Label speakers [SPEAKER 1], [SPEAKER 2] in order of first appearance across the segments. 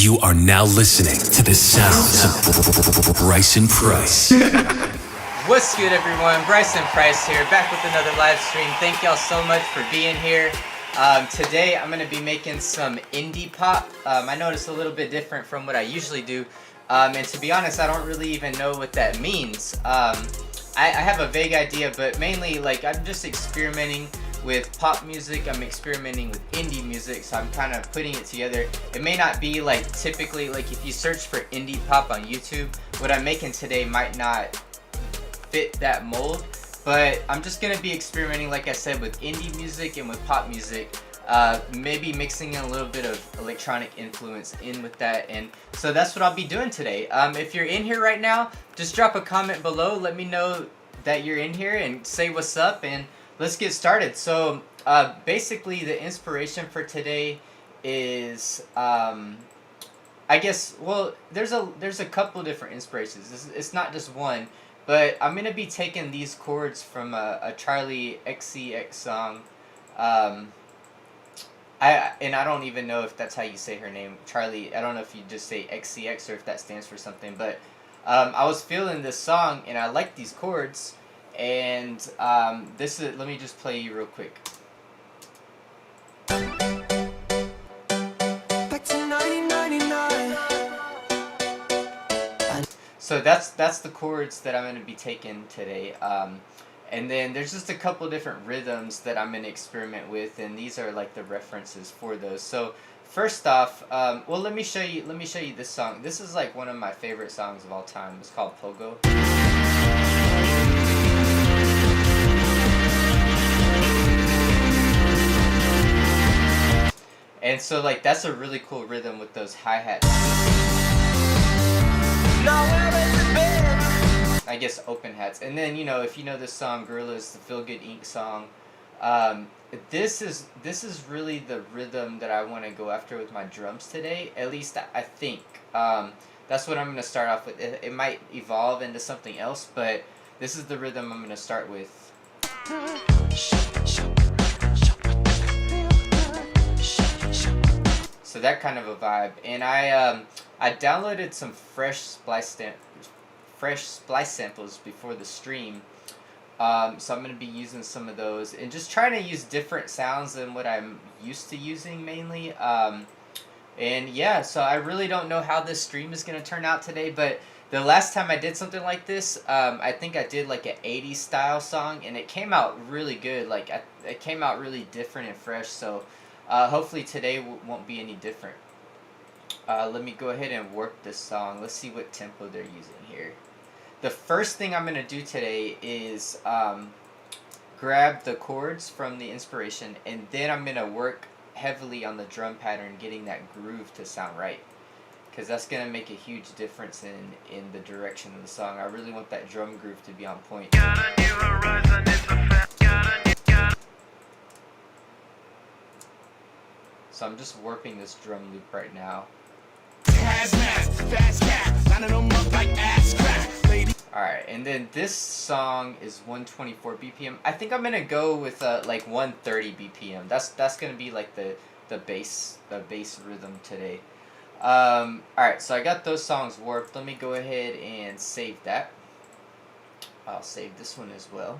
[SPEAKER 1] You are now listening to the sounds of Bryson Price.
[SPEAKER 2] What's good, everyone? Bryson Price here, back with another live stream. Thank y'all so much for being here. Today I'm going to be making some indie pop. I know it's a little bit different from what I usually do. And to be honest, I don't really even know what that means. I have a vague idea, but mainly I'm just experimenting with pop music. I'm experimenting with indie music, so I'm kind of putting it together. It may not be typically if you search for indie pop on YouTube, what I'm making today might not fit that mold, but I'm just gonna be experimenting, like I said, with indie music and with pop music, maybe mixing in a little bit of electronic influence in with that, and so that's what I'll be doing today. If you're in here right now, just drop a comment below, let me know that you're in here and say what's up, and let's get started. So basically the inspiration for today is I guess, well, there's a couple different inspirations. It's not just one. But I'm going to be taking these chords from a Charlie XCX song. I don't even know if that's how you say her name. Charlie, I don't know if you just say XCX or if that stands for something. But I was feeling this song and I like these chords. And let me just play you real quick. So that's the chords that I'm going to be taking today. And then there's just a couple different rhythms that I'm going to experiment with, and these are the references for those. So first off, well, let me show you this song. This is one of my favorite songs of all time. It's called Pogo. And so that's a really cool rhythm with those hi-hats. I guess open hats. And then, if you know this song, Gorillaz, the Feel Good Inc. song, this is really the rhythm that I want to go after with my drums today. At least I think. That's what I'm going to start off with. It might evolve into something else, but this is the rhythm I'm going to start with. So that kind of a vibe. And I downloaded some fresh splice samples before the stream, so I'm going to be using some of those and just trying to use different sounds than what I'm used to using mainly. And yeah, so I really don't know how this stream is going to turn out today, but the last time I did something like this, I think I did an 80s style song, and it came out really good. It came out really different and fresh, so hopefully today won't be any different. Let me go ahead and work this song. Let's see what tempo they're using here. The first thing I'm going to do today is grab the chords from the inspiration, and then I'm going to work heavily on the drum pattern, getting that groove to sound right. Because that's going to make a huge difference in the direction of the song. I really want that drum groove to be on point. So I'm just warping this drum loop right now. Alright, and then this song is 124 BPM. I think I'm gonna go with 130 BPM. That's gonna be the bass rhythm today. Alright, so I got those songs warped. Let me go ahead and save that. I'll save this one as well.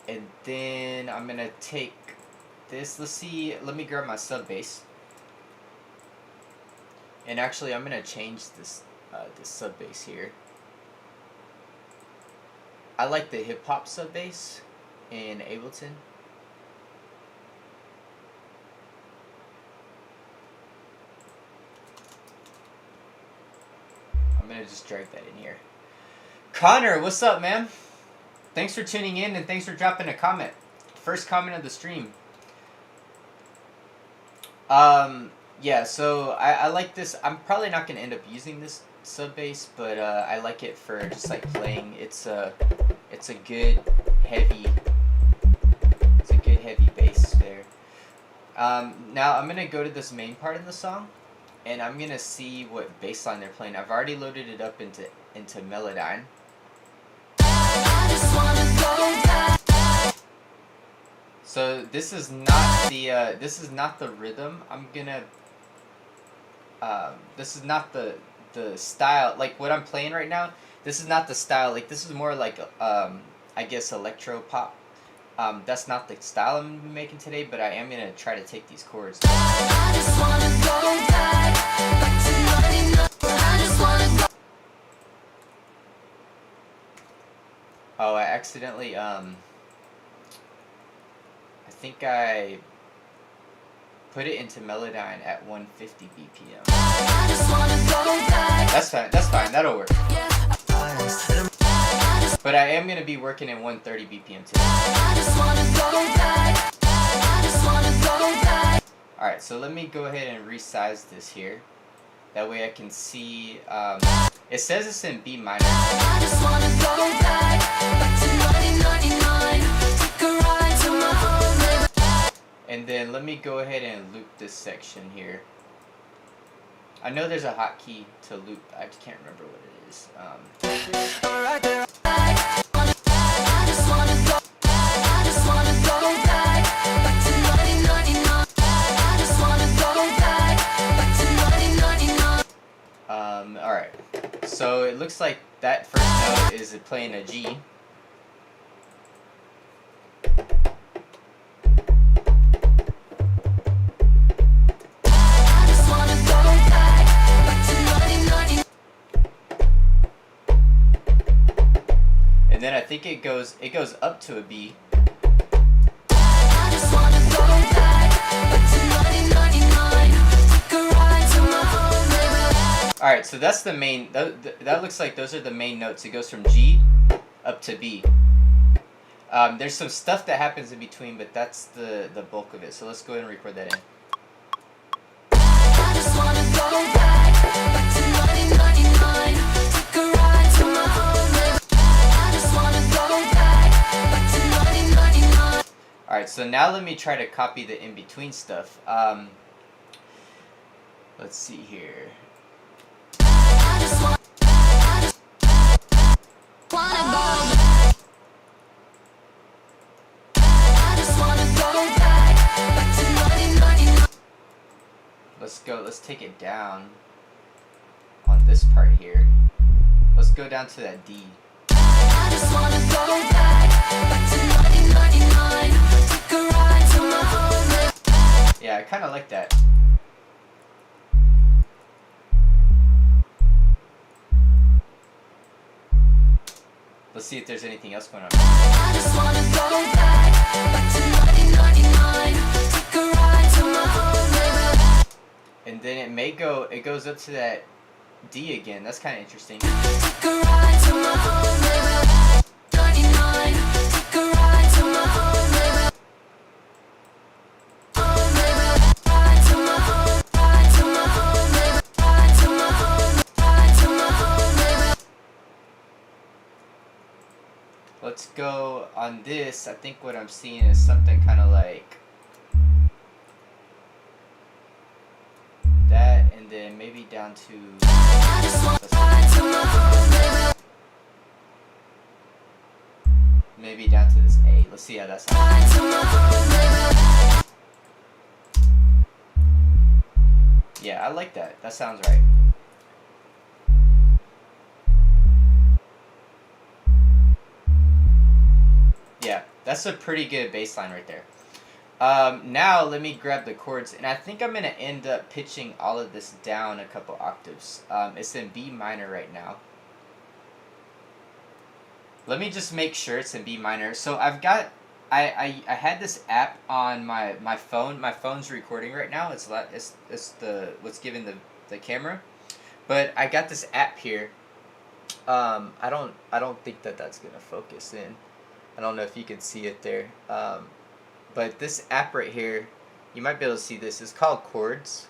[SPEAKER 2] And then I'm gonna take this. Let me grab my sub bass. And actually, I'm gonna change this sub bass here. I like the hip hop sub bass in Ableton. I'm gonna just drag that in here. Connor, what's up, man? Thanks for tuning in and thanks for dropping a comment. First comment of the stream. Yeah, so I like this. I'm probably not going to end up using this sub bass, but I like it for just playing. It's a good heavy bass there. Now I'm going to go to this main part of the song, and I'm going to see what bass line they're playing. I've already loaded it up into Melodic. So this is not the rhythm I'm gonna this is not the style, like what I'm playing right now. This is not the style. Like this is more like I guess electro pop. That's not the style I'm gonna be making today, but I am gonna try to take these chords. Oh, I accidentally I think I put it into Melodyne at 150 BPM. That's fine. That's fine. That'll work. But I am gonna be working in 130 BPM today. Alright, so let me go ahead and resize this here. That way I can see, it says it's in B minor. And then let me go ahead and loop this section here. I know there's a hotkey to loop, I just can't remember what it is. Alright, so it looks like that first note is playing a G. And then I think it goes up to a B. Alright, so that's the main, that looks like those are the main notes. It goes from G up to B. There's some stuff that happens in between, but that's the bulk of it. So let's go ahead and record that in. Alright, so now let me try to copy the in-between stuff. Let's see here. Let's take it down on this part here. Let's go down to that D. Yeah, I kind of like that. Let's see if there's anything else going on. And then it goes up to that D again. That's kind of interesting. Let's go on this. I think what I'm seeing is something kind of like that, and then maybe down to maybe down to this A. Let's see how that sounds. Yeah, I like that. That sounds right. Yeah, that's a pretty good bass line right there. Now let me grab the chords, and I think I'm going to end up pitching all of this down a couple octaves. It's in B minor right now. Let me just make sure it's in B minor. So I've got, I had this app on my phone. My phone's recording right now. It's the what's giving the camera, but I got this app here. I don't think that's gonna focus in. I don't know if you can see it there. But this app right here, you might be able to see this. It's called Chords.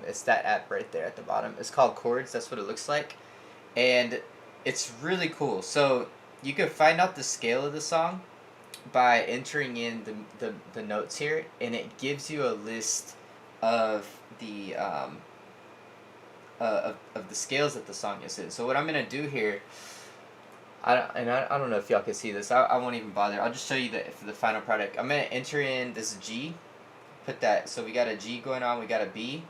[SPEAKER 2] It's that app right there at the bottom. It's called Chords. That's what it looks like, and it's really cool. So you can find out the scale of the song by entering in the notes here, and it gives you a list of the of the scales that the song is in. So what I'm gonna do here, I don't know if y'all can see this. I won't even bother. I'll just show you the final product. I'm gonna enter in this G, put that. So we got a G going on. We got a B,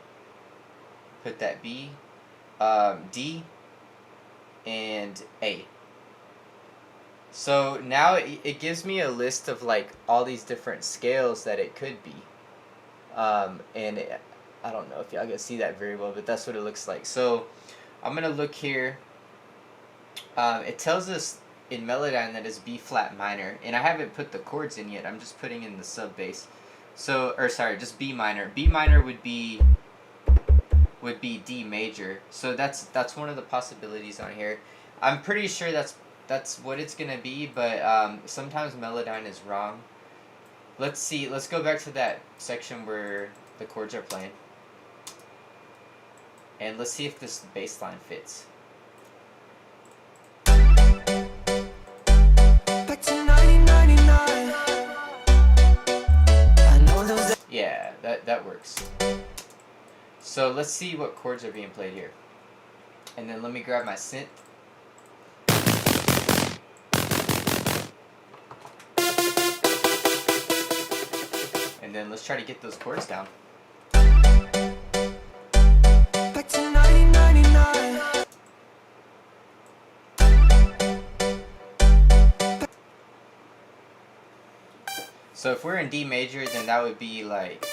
[SPEAKER 2] put that B, D, and A. So now it gives me a list of like all these different scales that it could be. I don't know if y'all can see that very well, but that's what it looks like. So I'm going to look here. It tells us in Melodyne that it's B flat minor, and I haven't put the chords in yet. I'm just putting in the sub bass. So, or sorry, just B minor. B minor would be D major. So that's one of the possibilities on here. I'm pretty sure that's what it's gonna be, but sometimes Melodyne is wrong. Let's see. Let's go back to that section where the chords are playing, and let's see if this bass line fits. Yeah, that works. So let's see what chords are being played here. And then let me grab my synth. And then let's try to get those chords down. So if we're in D major, then that would be like...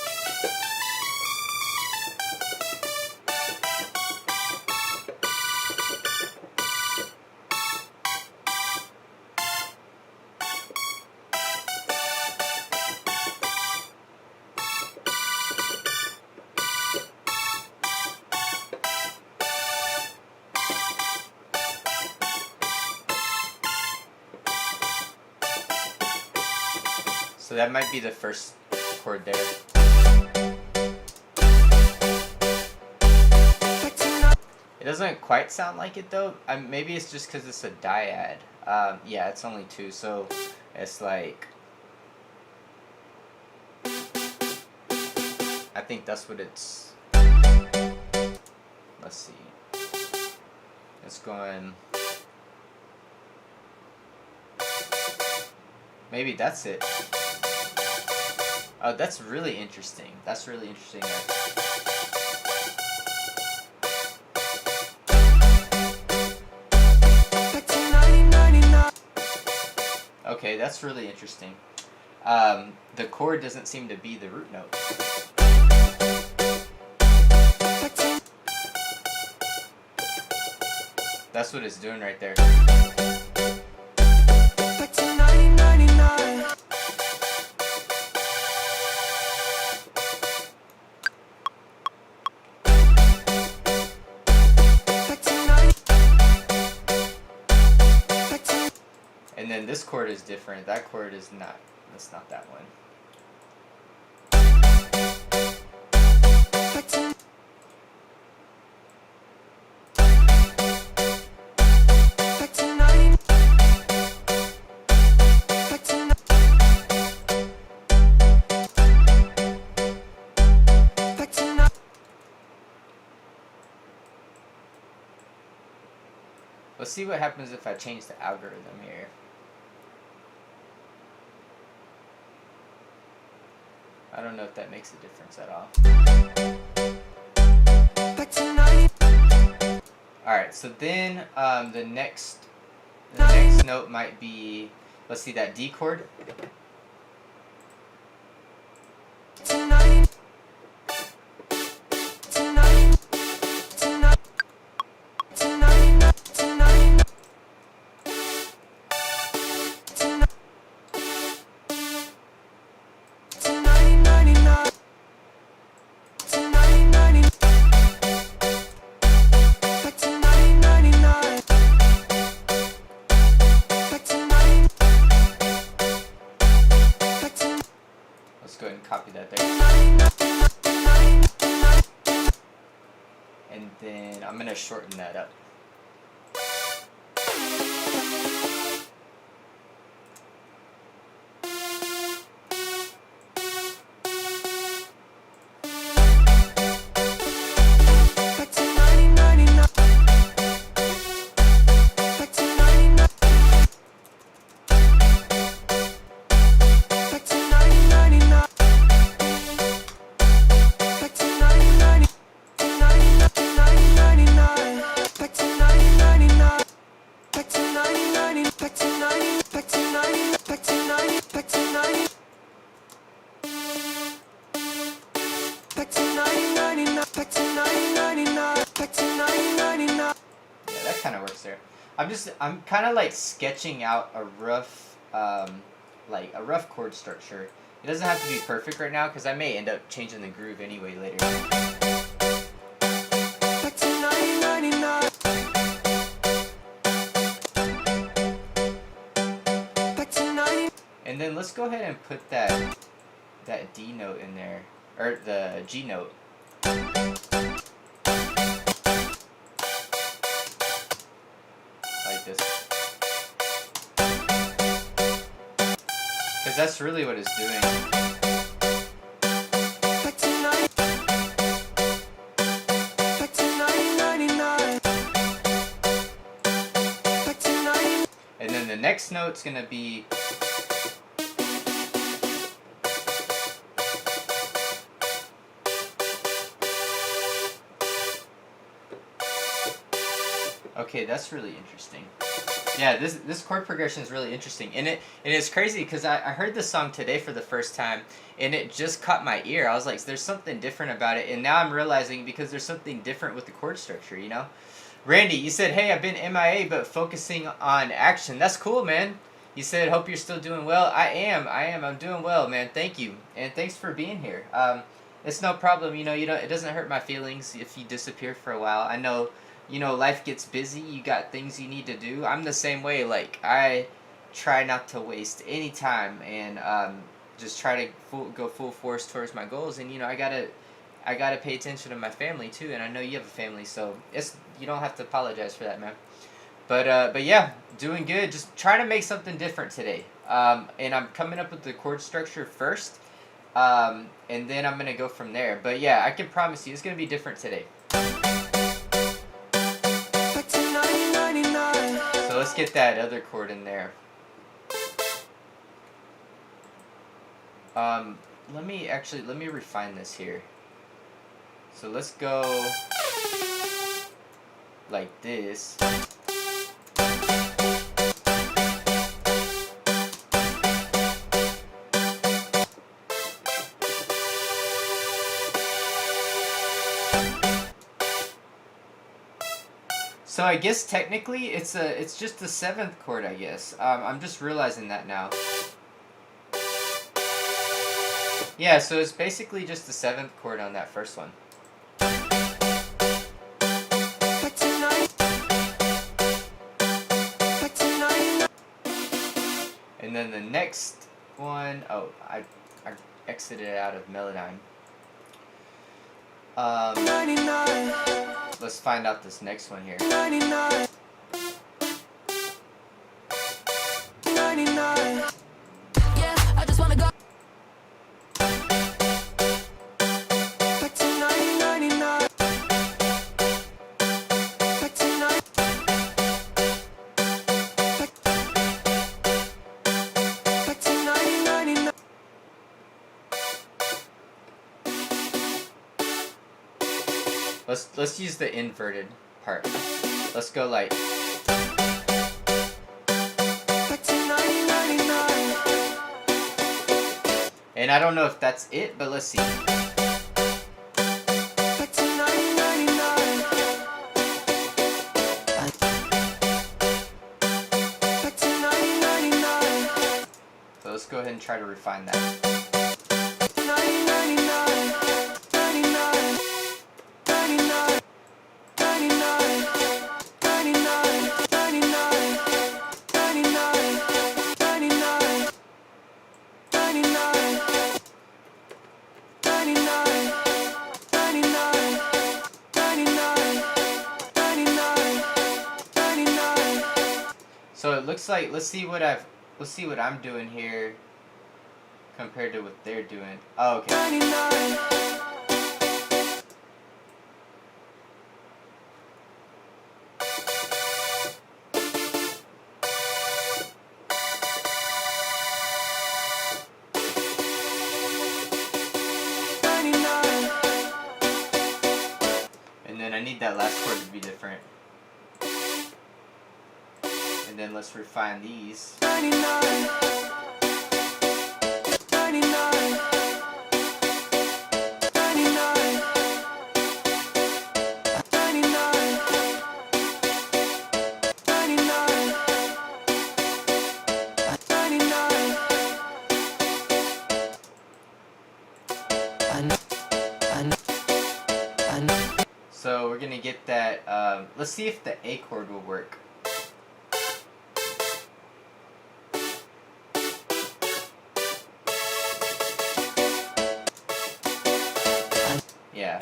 [SPEAKER 2] So that might be the first chord there. It doesn't quite sound like it though. Maybe it's just because it's a dyad. Yeah, it's only 2, so it's like... I think that's what it's... Let's see. It's going... Maybe that's it. Oh, that's really interesting. That's really interesting. Okay, that's really interesting. The chord doesn't seem to be the root note. That's what it's doing right there. And then this chord is different. That chord is not. That's not that one. Let's see what happens if I change the algorithm here. I don't know if that makes a difference at all. Alright, so then the next note might be, let's see, that D chord. Go ahead and copy that there. And then I'm going to shorten that up. Yeah, that kind of works there. I'm kind of like sketching out a rough, like a rough chord structure. It doesn't have to be perfect right now because I may end up changing the groove anyway later. And then let's go ahead and put that D note in there, or the G note. Like this. Because that's really what it's doing. And then the next note's gonna be okay, that's really interesting. Yeah, this chord progression is really interesting, and it's crazy because I heard this song today for the first time, and it just caught my ear. I was like, there's something different about it, and now I'm realizing because there's something different with the chord structure, you know? Randy, you said, hey, I've been MIA, but focusing on action. That's cool, man. You said, hope you're still doing well. I am. I'm doing well, man. Thank you, and thanks for being here. It's no problem, you know. It doesn't hurt my feelings if you disappear for a while. I know. You know, life gets busy, you got things you need to do. I'm the same way. Like, I try not to waste any time and just try to go full force towards my goals. And, you know, I gotta pay attention to my family, too. And I know you have a family, so you don't have to apologize for that, man. But yeah, doing good. Just trying to make something different today. And I'm coming up with the chord structure first, and then I'm going to go from there. But yeah, I can promise you it's going to be different today. So let's get that other chord in there. Let me refine this here. So let's go like this. So I guess technically it's just the 7th chord, I guess. I'm just realizing that now. Yeah, so it's basically just the 7th chord on that first one. And then the next one, oh, I exited out of Melodic. Let's find out this next one here. Let's use the inverted part. Let's go like. And I don't know if that's it, but let's see. So let's go ahead and try to refine that. So it looks like let's see what I'm doing here compared to what they're doing. Oh, okay. And then I need that last chord to be different. And then let's refine these. So we're gonna get that. Let's see if the A chord will work. Yeah.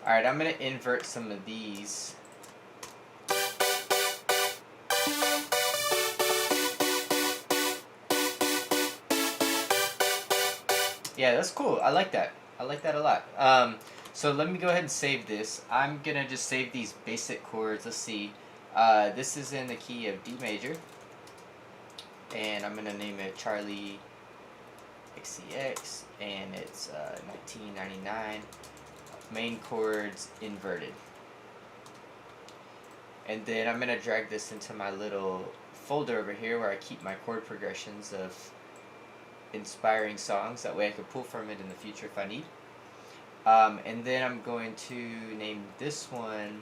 [SPEAKER 2] Alright, I'm going to invert some of these. Yeah, that's cool. I like that. I like that a lot. So let me go ahead and save this. I'm going to just save these basic chords. Let's see. This is in the key of D major. And I'm going to name it Charlie XCX. And it's 1999. Main chords inverted. And then I'm going to drag this into my little folder over here where I keep my chord progressions of inspiring songs. That way I can pull from it in the future if I need. And then I'm going to name this one.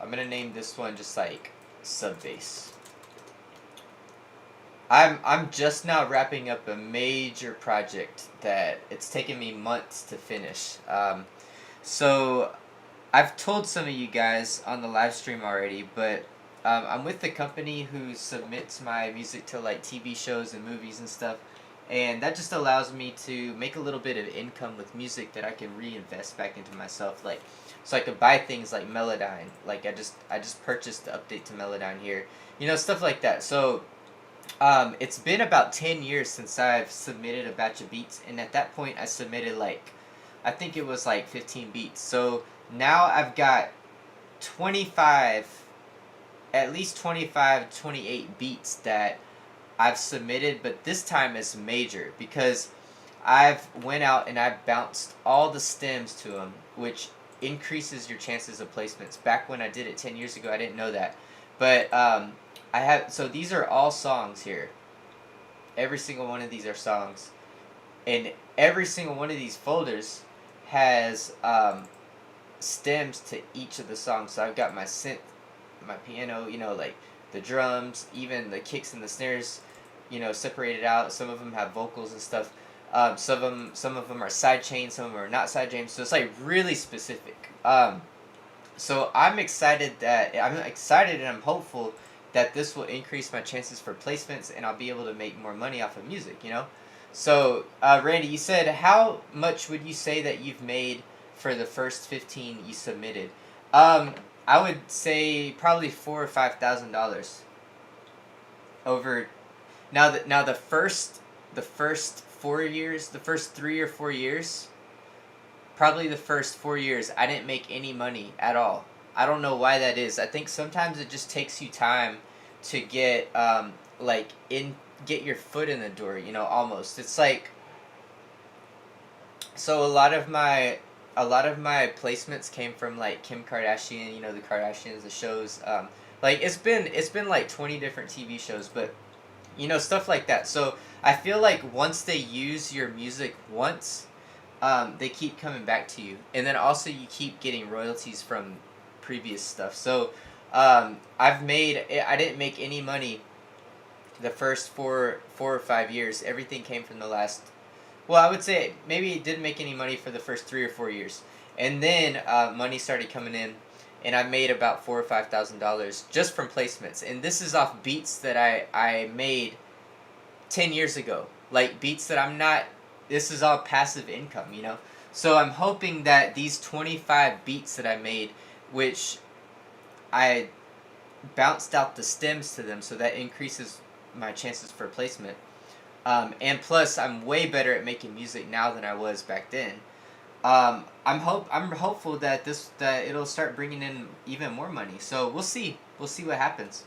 [SPEAKER 2] I'm going to name this one just like sub bass. I'm just now wrapping up a major project that it's taken me months to finish. So I've told some of you guys on the live stream already, but I'm with the company who submits my music to like TV shows and movies and stuff, and that just allows me to make a little bit of income with music that I can reinvest back into myself. Like, so I could buy things like Melodic. Like I just purchased the update to Melodic here, stuff like that. So it's been about 10 years since I've submitted a batch of beats, and at that point I submitted I think it was 15 beats. So now I've got 25, at least 25, 28 beats that I've submitted, but this time it's major because I've went out and I've bounced all the stems to them, which increases your chances of placements. Back when I did it 10 years ago, I didn't know that. But so these are all songs here. Every single one of these are songs. And every single one of these folders has stems to each of the songs. So I've got my synth, my piano, like the drums, even the kicks and the snares, separated out. Some of them have vocals and stuff. Some of them are side chains, some of them are not side chains. So it's really specific. So I'm excited and I'm hopeful that this will increase my chances for placements and I'll be able to make more money off of music, So, Randy, you said how much would you say that you've made for the first 15 you submitted? I would say probably $4,000 or $5,000 over. Now the first 4 years, the first 3 or 4 years, probably the first 4 years, I didn't make any money at all. I don't know why that is. I think sometimes it just takes you time to get get your foot in the door, almost. It's so a lot of my placements came from Kim Kardashian, the Kardashians, the shows. It's been 20 different TV shows, but stuff like that. So I feel like once they use your music once, they keep coming back to you, and then also you keep getting royalties from previous stuff. So I didn't make any money the first four or 5 years. Everything came from the last. Well, I would say maybe it didn't make any money for the first 3 or 4 years, and then money started coming in, and I made about $4,000 or $5,000 just from placements. And this is off beats that I made 10 years ago. Like beats that I'm not, this is all passive income, you know? So I'm hoping that these 25 beats that I made, which I bounced out the stems to them, so that increases my chances for placement. And plus, I'm way better at making music now than I was back then. I'm hopeful that that it'll start bringing in even more money. So we'll see. We'll see what happens.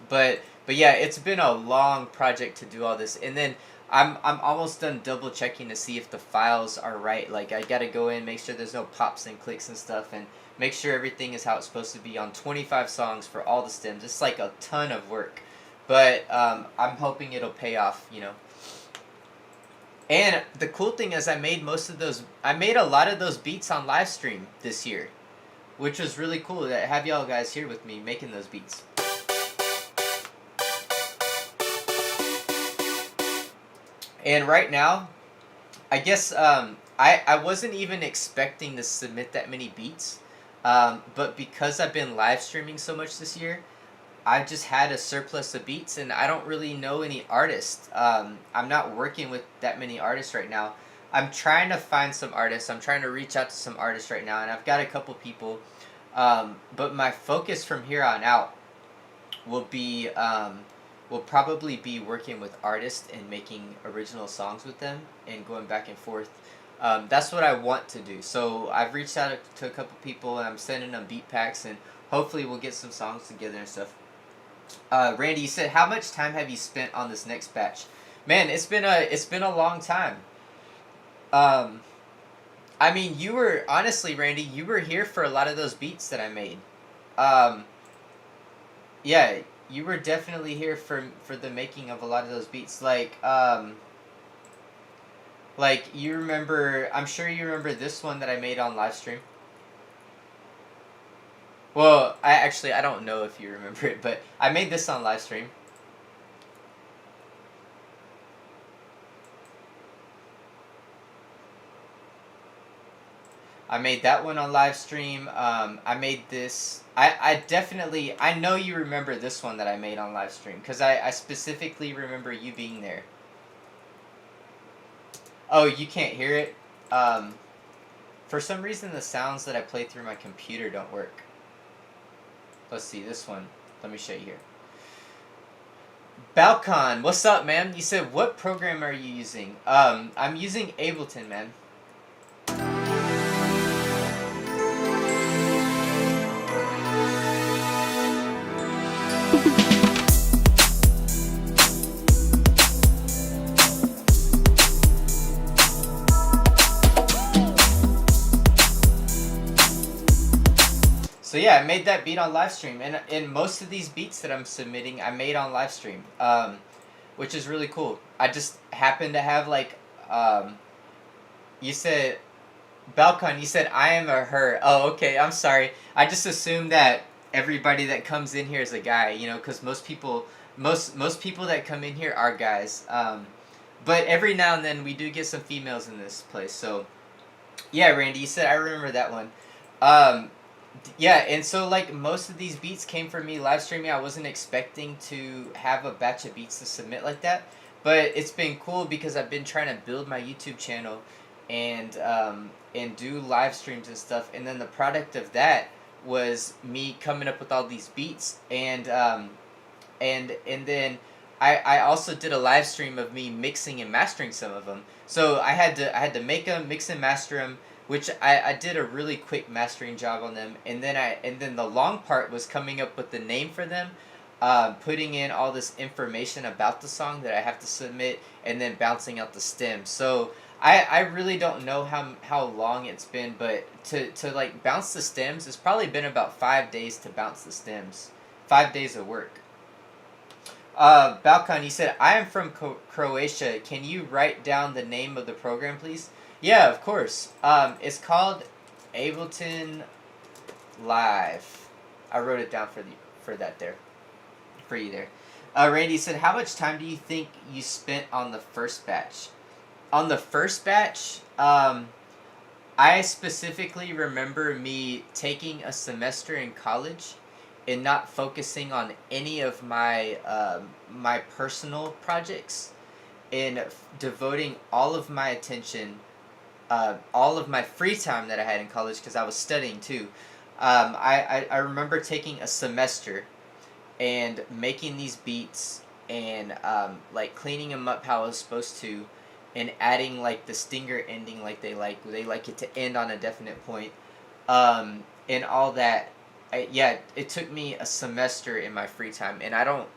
[SPEAKER 2] But yeah, it's been a long project to do all this, and then I'm almost done double checking to see if the files are right. Like I gotta go in, make sure there's no pops and clicks and stuff, and make sure everything is how it's supposed to be on 25 songs for all the stems. It's like a ton of work, but I'm hoping it'll pay off, you know. And the cool thing is I made a lot of those beats on live stream this year, which was really cool to have y'all guys here with me making those beats. And right now, I guess I wasn't even expecting to submit that many beats, but because I've been live streaming so much this year, I just had a surplus of beats, and I don't really know any artists. I'm not working with that many artists right now. I'm trying to find some artists. I'm trying to reach out to some artists right now, and I've got a couple people. But my focus from here on out will be will probably be working with artists and making original songs with them and going back and forth. That's what I want to do. So I've reached out to a couple people, and I'm sending them beat packs, and hopefully we'll get some songs together and stuff. Randy, you said, how much time have you spent on this next batch? Man, it's been a long time. I mean, you were honestly, Randy, you were here for a lot of those beats that I made. Yeah, you were definitely here for the making of a lot of those beats. Like you remember, I'm sure you remember this one that I made on live stream. Well, I don't know if you remember it, but I made this on live stream. I made that one on live stream. I made this. I know you remember this one that I made on live stream, because I specifically remember you being there. Oh, you can't hear it? For some reason, the sounds that I play through my computer don't work. Let's see, this one. Let me show you here. Balcon, what's up, man? You said, what program are you using? I'm using Ableton, man. So yeah, I made that beat on live stream, and most of these beats that I'm submitting, I made on live stream, which is really cool. I just happen to have you said, Balcon, you said I am a her. Oh, okay, I'm sorry. I just assumed that everybody that comes in here is a guy, you know, because most people that come in here are guys. But every now and then we do get some females in this place. So yeah, Randy, you said I remember that one. Yeah, and so like most of these beats came from me live streaming. I wasn't expecting to have a batch of beats to submit like that, but it's been cool because I've been trying to build my YouTube channel and do live streams and stuff, and then the product of that was me coming up with all these beats, and then I also did a live stream of me mixing and mastering some of them. So I had to make them, mix and master them, which I did a really quick mastering job on them, and then the long part was coming up with the name for them, putting in all this information about the song that I have to submit, and then bouncing out the stems. So I really don't know how long it's been, but to like bounce the stems, it's probably been about 5 days to bounce the stems. 5 days of work. Balkan, you said, I am from Croatia. Can you write down the name of the program, please? Yeah, of course. It's called Ableton Live. I wrote it down for you there. Randy said, how much time do you think you spent on the first batch? On the first batch, I specifically remember me taking a semester in college and not focusing on any of my personal projects and devoting all of my attention, all of my free time that I had in college because I was studying too. I remember taking a semester and making these beats and like cleaning them up how I was supposed to, and adding like the stinger ending like they like it to end on a definite point, and all that. Yeah, it took me a semester in my free time, and I don't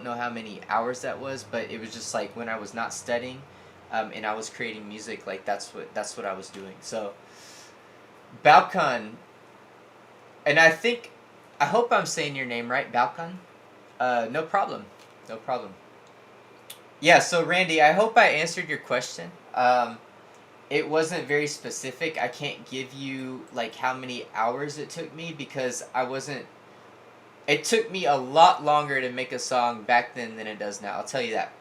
[SPEAKER 2] know how many hours that was, but it was just like when I was not studying, and I was creating music, like that's what I was doing. So Balkan, and I hope I'm saying your name right, Balkan. No problem. No problem. Yeah, so Randy, I hope I answered your question. It wasn't very specific. I can't give you like how many hours it took me because I wasn't. It took me a lot longer to make a song back then than it does now. I'll tell you that,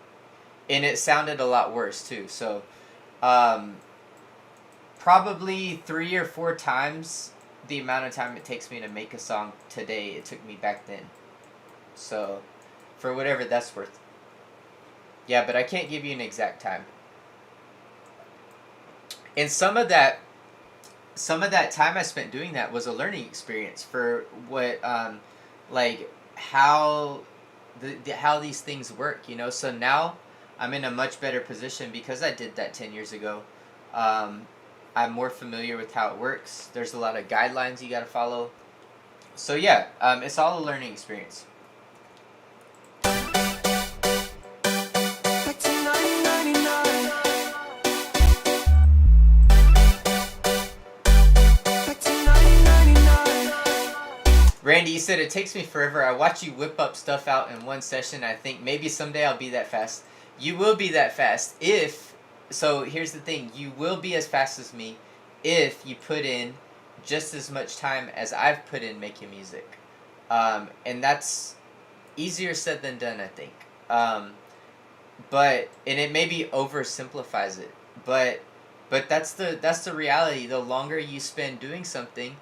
[SPEAKER 2] and it sounded a lot worse too. So, um, probably 3 or 4 times the amount of time it takes me to make a song today it took me back then. So, for whatever that's worth. Yeah, but I can't give you an exact time. And some of that time I spent doing that was a learning experience for what like how these things work, you know. So now I'm in a much better position because I did that 10 years ago. Um, I'm more familiar with how it works. There's a lot of guidelines you got to follow. So yeah, it's all a learning experience. Randy, you said it takes me forever. I watch you whip up stuff out in one session. I think maybe someday I'll be that fast. You will be that fast if. So here's the thing: you will be as fast as me if you put in just as much time as I've put in making music, and that's easier said than done, I think. But and it maybe oversimplifies it, but that's the reality. The longer you spend doing something,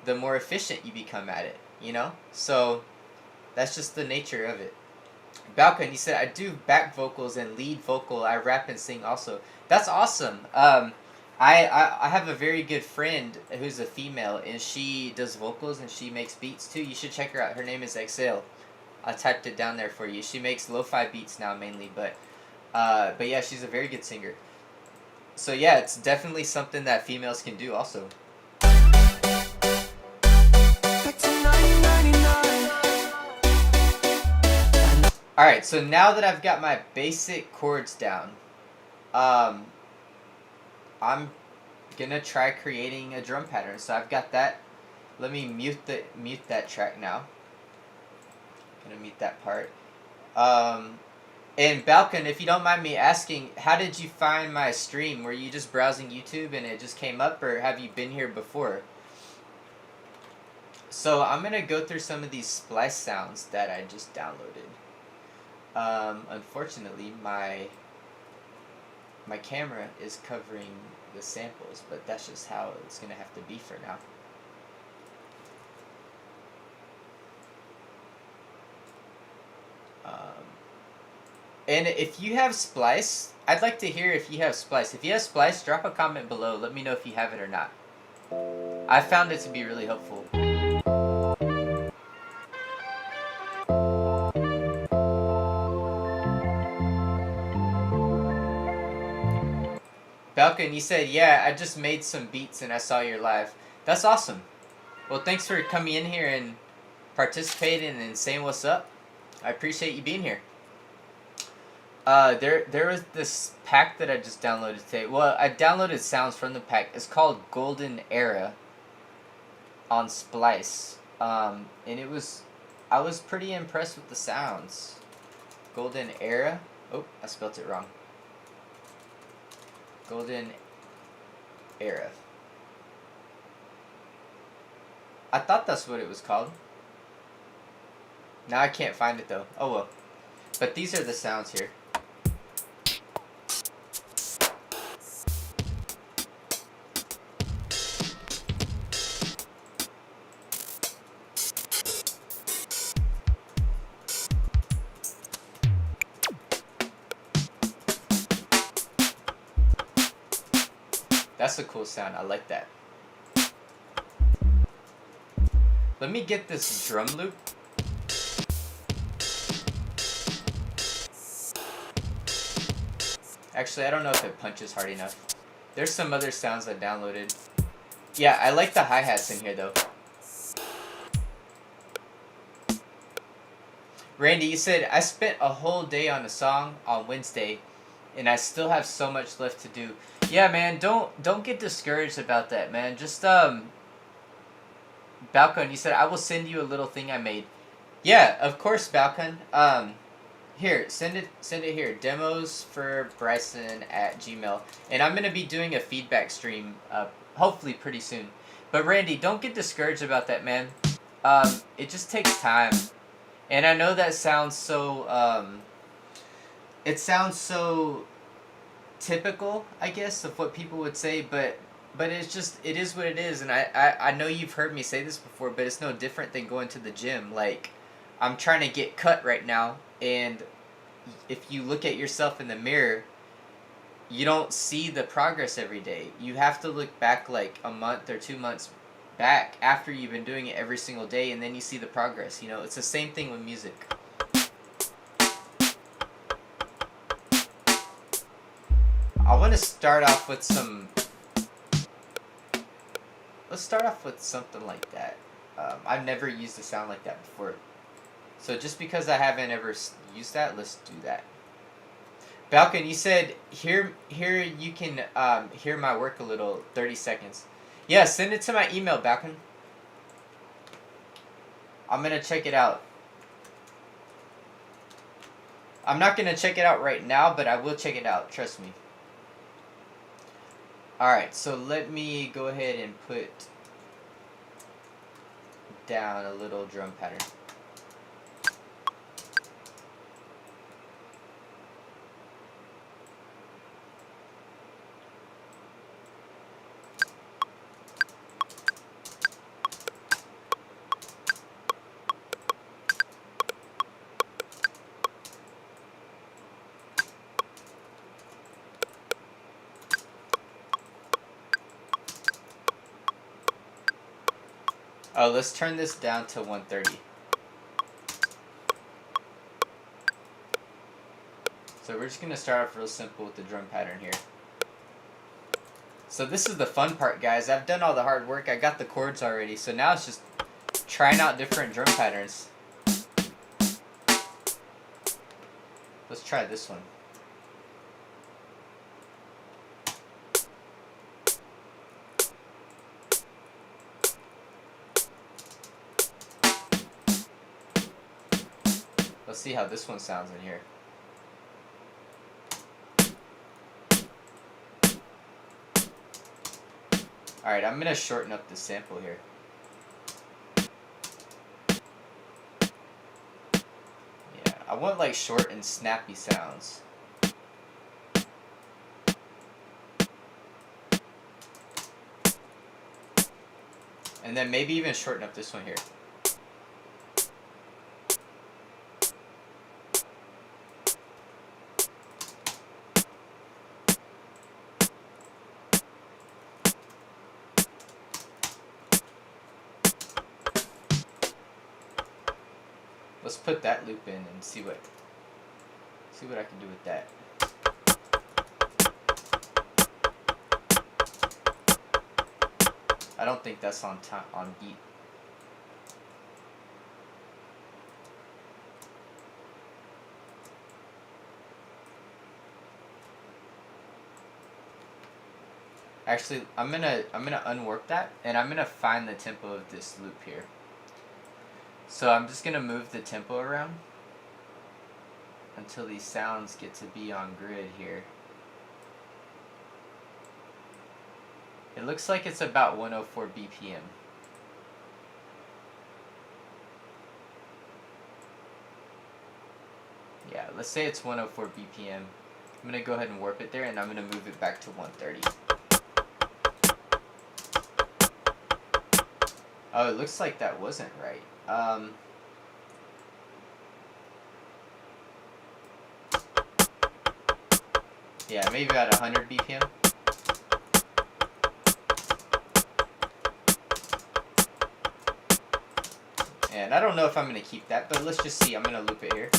[SPEAKER 2] the more efficient you become at it, you know? So that's just the nature of it. Balkan, you said I do back vocals and lead vocal. I rap and sing also. That's awesome. I have a very good friend who's a female, and she does vocals and she makes beats too. You should check her out. Her name is Excel. I typed it down there for you. She makes lo-fi beats now mainly, but yeah, she's a very good singer. So yeah, it's definitely something that females can do also. Alright, so now that I've got my basic chords down, um, I'm gonna try creating a drum pattern. So I've got that. Let me mute that track now. Gonna mute that part. And Balkan, if you don't mind me asking, how did you find my stream? Were you just browsing YouTube and it just came up, or have you been here before? So I'm gonna go through some of these splice sounds that I just downloaded. Unfortunately, my camera is covering the samples, but that's just how it's gonna have to be for now. And if you have Splice, I'd like to hear if you have Splice. If you have Splice, drop a comment below. Let me know if you have it or not. I found it to be really helpful. Balkan, you said, yeah, I just made some beats and I saw your live. That's awesome. Well, thanks for coming in here and participating and saying what's up. I appreciate you being here. There was this pack that I just downloaded today. Well, I downloaded sounds from the pack. It's called Golden Era on Splice. And I was pretty impressed with the sounds. Golden Era. Oh, I spelled it wrong. Golden Era. I thought that's what it was called. Now I can't find it though. Oh well. But these are the sounds here. That's a cool sound. I like that. Let me get this drum loop. Actually, I don't know if it punches hard enough. There's some other sounds I downloaded. Yeah, I like the hi-hats in here though. Randy, you said, I spent a whole day on a song on Wednesday, and I still have so much left to do. Yeah, man, don't get discouraged about that, man. Just Balcon, you said I will send you a little thing I made. Yeah, of course, Balcon. Here, send it here. Demos for Bryson at Gmail, and I'm gonna be doing a feedback stream, hopefully pretty soon. But Randy, don't get discouraged about that, man. It just takes time. And I know that sounds so, it sounds so typical, I guess, of what people would say, but it's just, it is what it is, and I know you've heard me say this before, but it's no different than going to the gym. Like, I'm trying to get cut right now, and if you look at yourself in the mirror, you don't see the progress every day. You have to look back like a month or 2 months back after you've been doing it every single day, and then you see the progress. You know, it's the same thing with music. I want to start off with some. Let's start off with something like that. I've never used a sound like that before, so just because I haven't ever used that, let's do that. Balcon, you said here you can hear my work a little. 30 seconds. Yeah, send it to my email, Balcon. I'm gonna check it out. I'm not gonna check it out right now, but I will check it out. Trust me. Alright, so let me go ahead and put down a little drum pattern. Oh, let's turn this down to 130. So we're just going to start off real simple with the drum pattern here. So this is the fun part, guys. I've done all the hard work. I got the chords already. So now it's just trying out different drum patterns. Let's try this one. Let's see how this one sounds in here. Alright, I'm going to shorten up the sample here. Yeah, I want like short and snappy sounds. And then maybe even shorten up this one here. Let's put that loop in and see what I can do with that. I don't think that's on beat. Actually, I'm gonna unwarp that, and I'm gonna find the tempo of this loop here. So I'm just gonna move the tempo around until these sounds get to be on grid here. It looks like it's about 104 BPM. Yeah, let's say it's 104 BPM. I'm gonna go ahead and warp it there, and I'm gonna move it back to 130. Oh, it looks like that wasn't right. Yeah, maybe about 100 BPM. And I don't know if I'm going to keep that, but let's just see. I'm going to loop it here.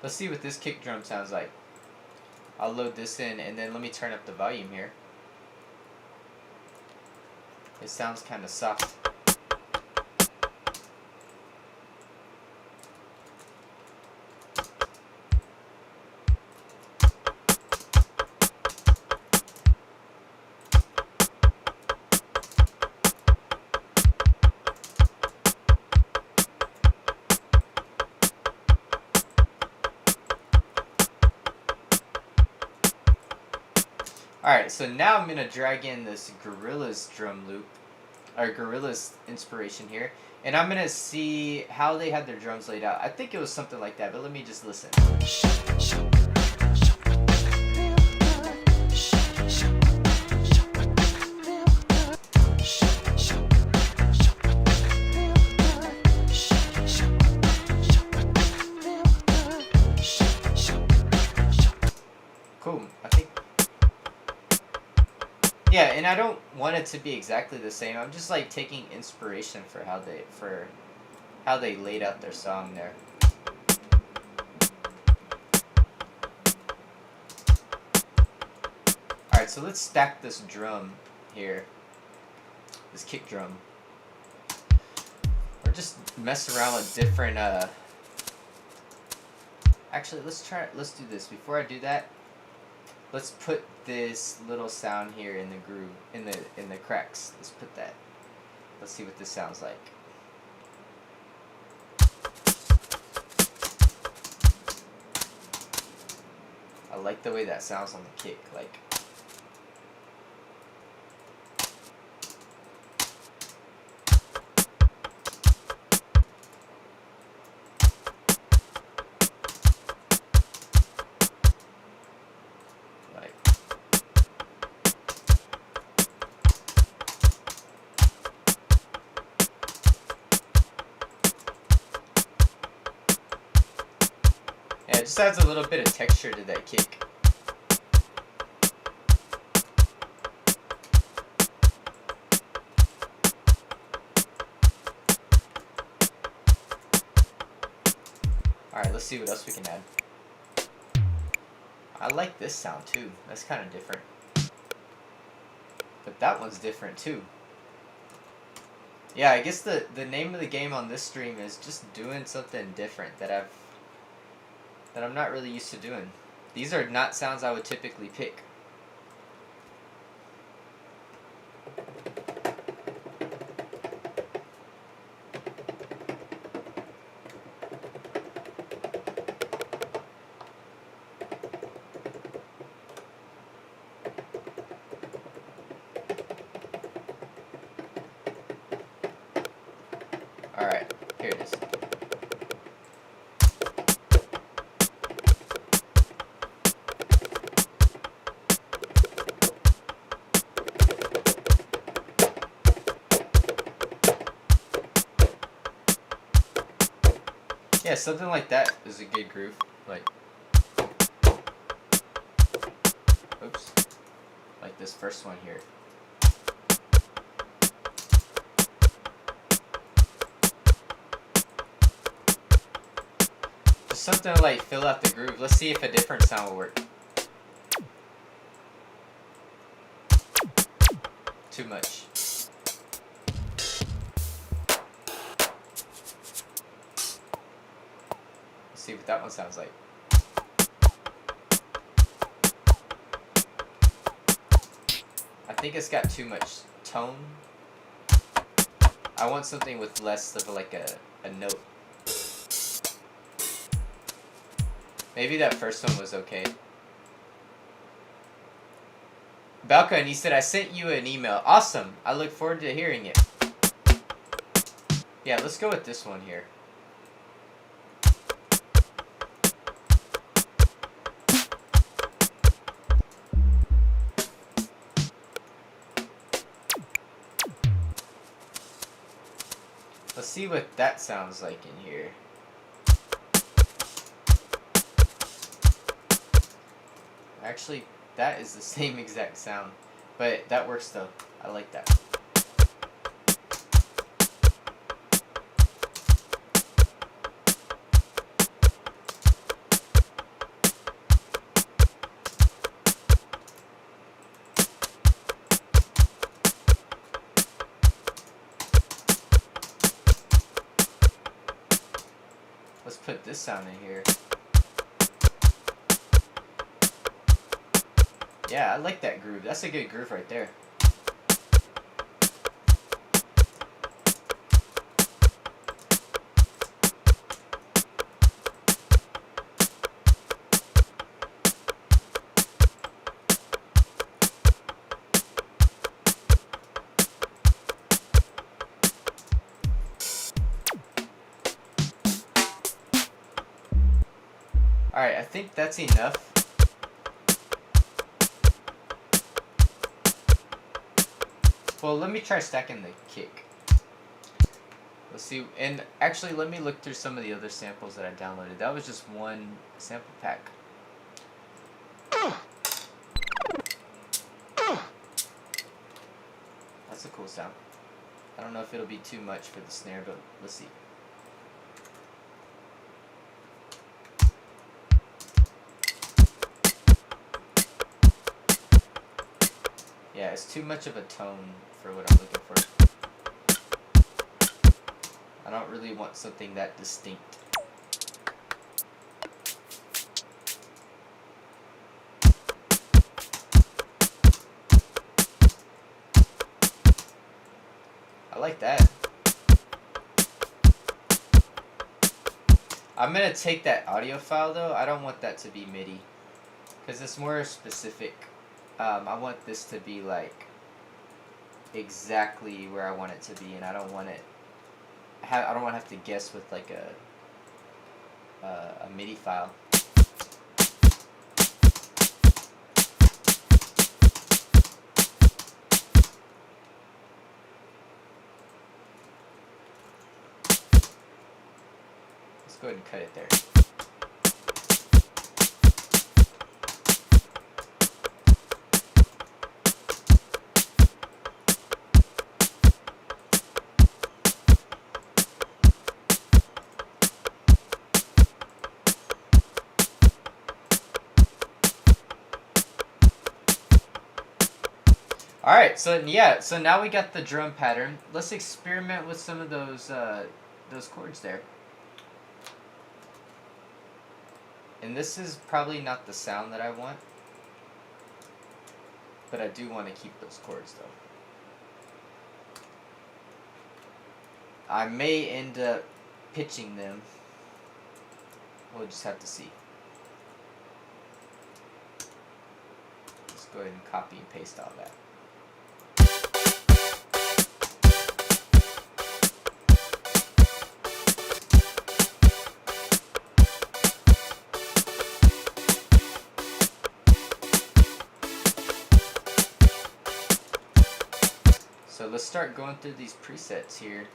[SPEAKER 2] Let's see what this kick drum sounds like. I'll load this in and then let me turn up the volume here. It sounds kind of soft. Alright, so now I'm going to drag in this Gorillaz drum loop, or Gorillaz inspiration here, and I'm going to see how they had their drums laid out. I think it was something like that, but let me just listen. Cool, I think. Yeah, and I don't want it to be exactly the same. I'm just like taking inspiration for how they laid out their song there. Alright, so let's stack this drum here. This kick drum. Or just mess around with different actually let's do this. Before I do that, let's put this little sound here in the groove, in the cracks. Let's put that. Let's see what this sounds like. I like the way that sounds on the kick, like. Yeah, it just adds a little bit of texture to that kick. Alright, let's see what else we can add. I like this sound too. That's kind of different. But that one's different too. Yeah, I guess the name of the game on this stream is just doing something different that I'm not really used to doing. These are not sounds I would typically pick. Alright, here it is. Yeah, something like that is a good groove. Like, oops, like this first one here. Just something to like fill out the groove. Let's see if a different sound will work. Too much. See what that one sounds like. I think it's got too much tone. I want something with less of like a note. Maybe that first one was okay. Belka, and he said, I sent you an email. Awesome. I look forward to hearing it. Yeah, let's go with this one here. Let's see what that sounds like in here. Actually, that is the same exact sound, but that works though. I like that. Let's put this sound in here. Yeah, I like that groove. That's a good groove right there. Alright, I think that's enough. Well, let me try stacking the kick. Let's see, and actually let me look through some of the other samples that I downloaded. That was just one sample pack. That's a cool sound. I don't know if it'll be too much for the snare, but let's see. Yeah, it's too much of a tone for what I'm looking for. I don't really want something that distinct. I like that. I'm gonna take that audio file though. I don't want that to be MIDI because it's more specific. I want this to be like exactly where I want it to be, and I don't want it. I don't want to have to guess with like a MIDI file. Let's go ahead and cut it there. Alright, so yeah, so now we got the drum pattern. Let's experiment with some of those chords there. And this is probably not the sound that I want, but I do want to keep those chords though. I may end up pitching them. We'll just have to see. Let's go ahead and copy and paste all that. So let's start going through these presets here.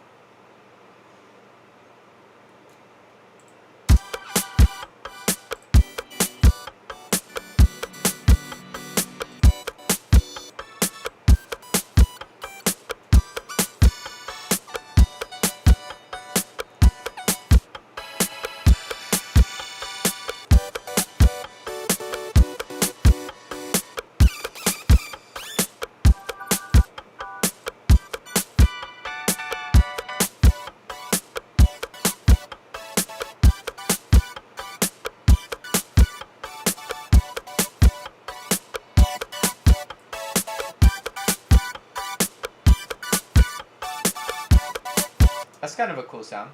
[SPEAKER 2] That's kind of a cool sound.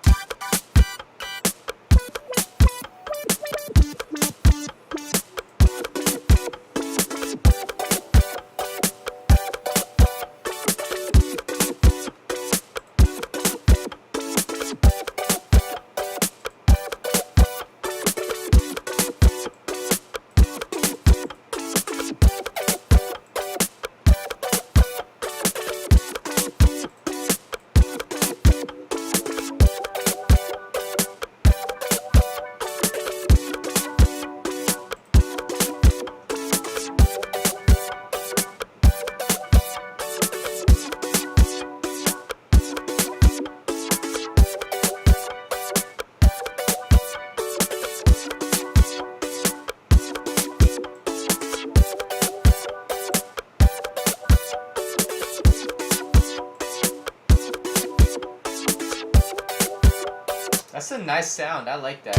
[SPEAKER 2] That's a nice sound. I like that.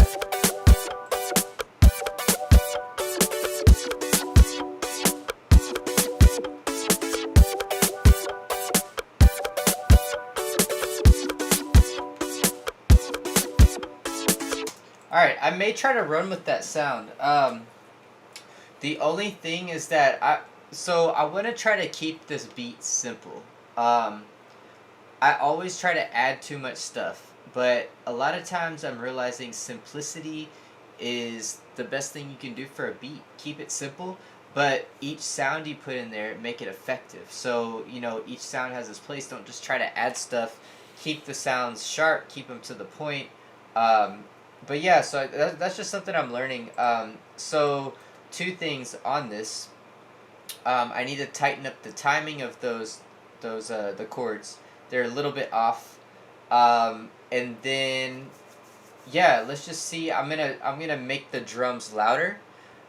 [SPEAKER 2] Alright, I may try to run with that sound. The only thing is that I want to try to keep this beat simple. I always try to add too much stuff, but a lot of times I'm realizing simplicity is the best thing you can do for a beat. Keep it simple, but each sound you put in there, make it effective. So, you know, each sound has its place. Don't just try to add stuff. Keep the sounds sharp, keep them to the point. But yeah, so that's just something I'm learning. So two things on this. I need to tighten up the timing of the chords. They're a little bit off. And then yeah, let's just see. I'm gonna make the drums louder.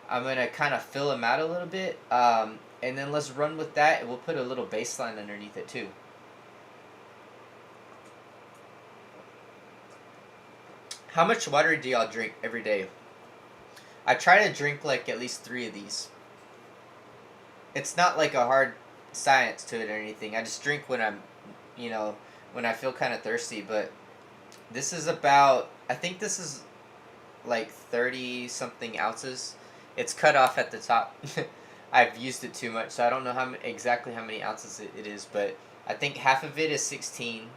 [SPEAKER 2] I'm gonna kind of fill them out a little bit. And then let's run with that, and we'll put a little bass line underneath it too. How much water do y'all drink every day? I try to drink like at least 3 of these. It's not like a hard science to it or anything. I just drink when I'm, you know, when I feel kind of thirsty. But this is about, I think this is like 30 something ounces. It's cut off at the top. I've used it too much, so I don't know exactly how many ounces it is, but I think half of it is 16.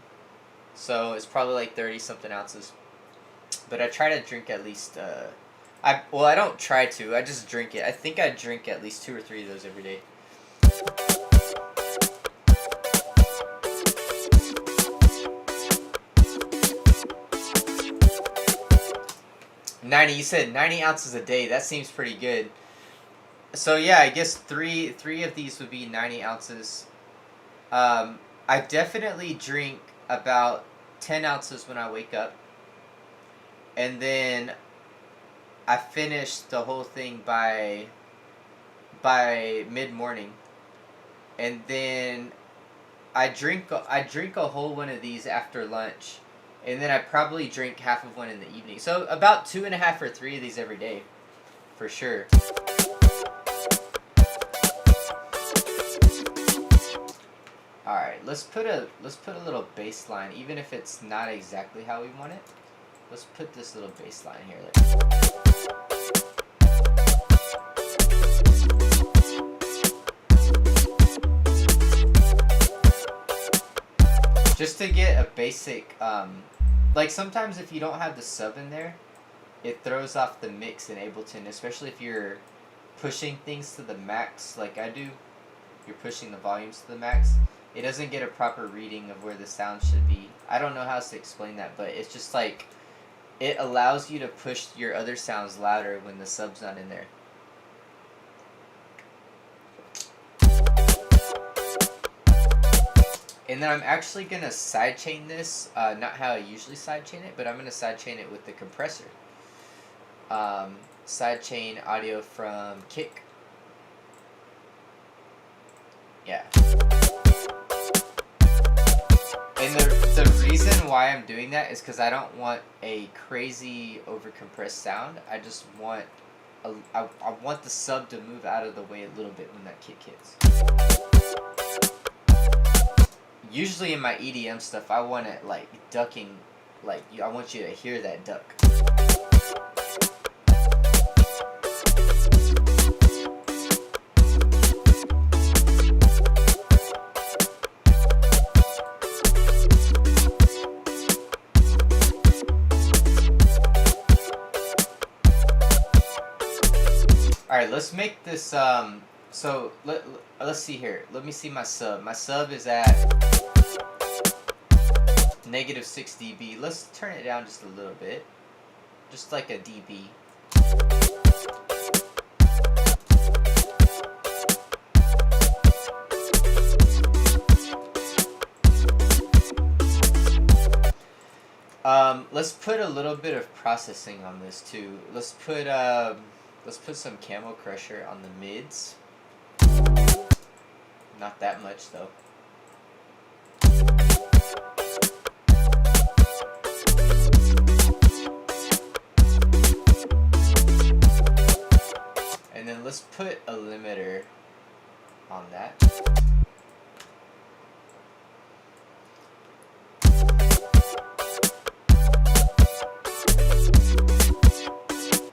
[SPEAKER 2] So it's probably like 30 something ounces. But I try to drink at least, I don't try to, I just drink it. I think I drink at least 2 or 3 of those every day. You said 90 ounces a day. That seems pretty good. So yeah, I guess three of these would be 90 ounces. I definitely drink about 10 ounces when I wake up. And then I finish the whole thing by mid-morning. And then I drink a whole one of these after lunch. And then I probably drink half of one in the evening. So about 2.5 or 3 of these every day, for sure. All right, let's put a little bass line, even if it's not exactly how we want it. Let's put this little bass line here. Just to get a basic, like sometimes if you don't have the sub in there, it throws off the mix in Ableton, especially if you're pushing things to the max like I do. You're pushing the volumes to the max. It doesn't get a proper reading of where the sound should be. I don't know how else to explain that, but it's just like, it allows you to push your other sounds louder when the sub's not in there. And then I'm actually going to sidechain this, not how I usually sidechain it, but I'm going to sidechain it with the compressor. Sidechain audio from Kick. Yeah. And the reason why I'm doing that is because I don't want a crazy overcompressed sound. I just want I want the sub to move out of the way a little bit when that kick hits. Usually in my EDM stuff, I want it like ducking, like I want you to hear that duck. Alright, let's make this, so let's see here. Let me see my sub. My sub is at -6 dB. Let's turn it down just a little bit. Just like a dB. Let's put a little bit of processing on this too. Let's put some Camel Crusher on the mids. Not that much though. And then let's put a limiter on that.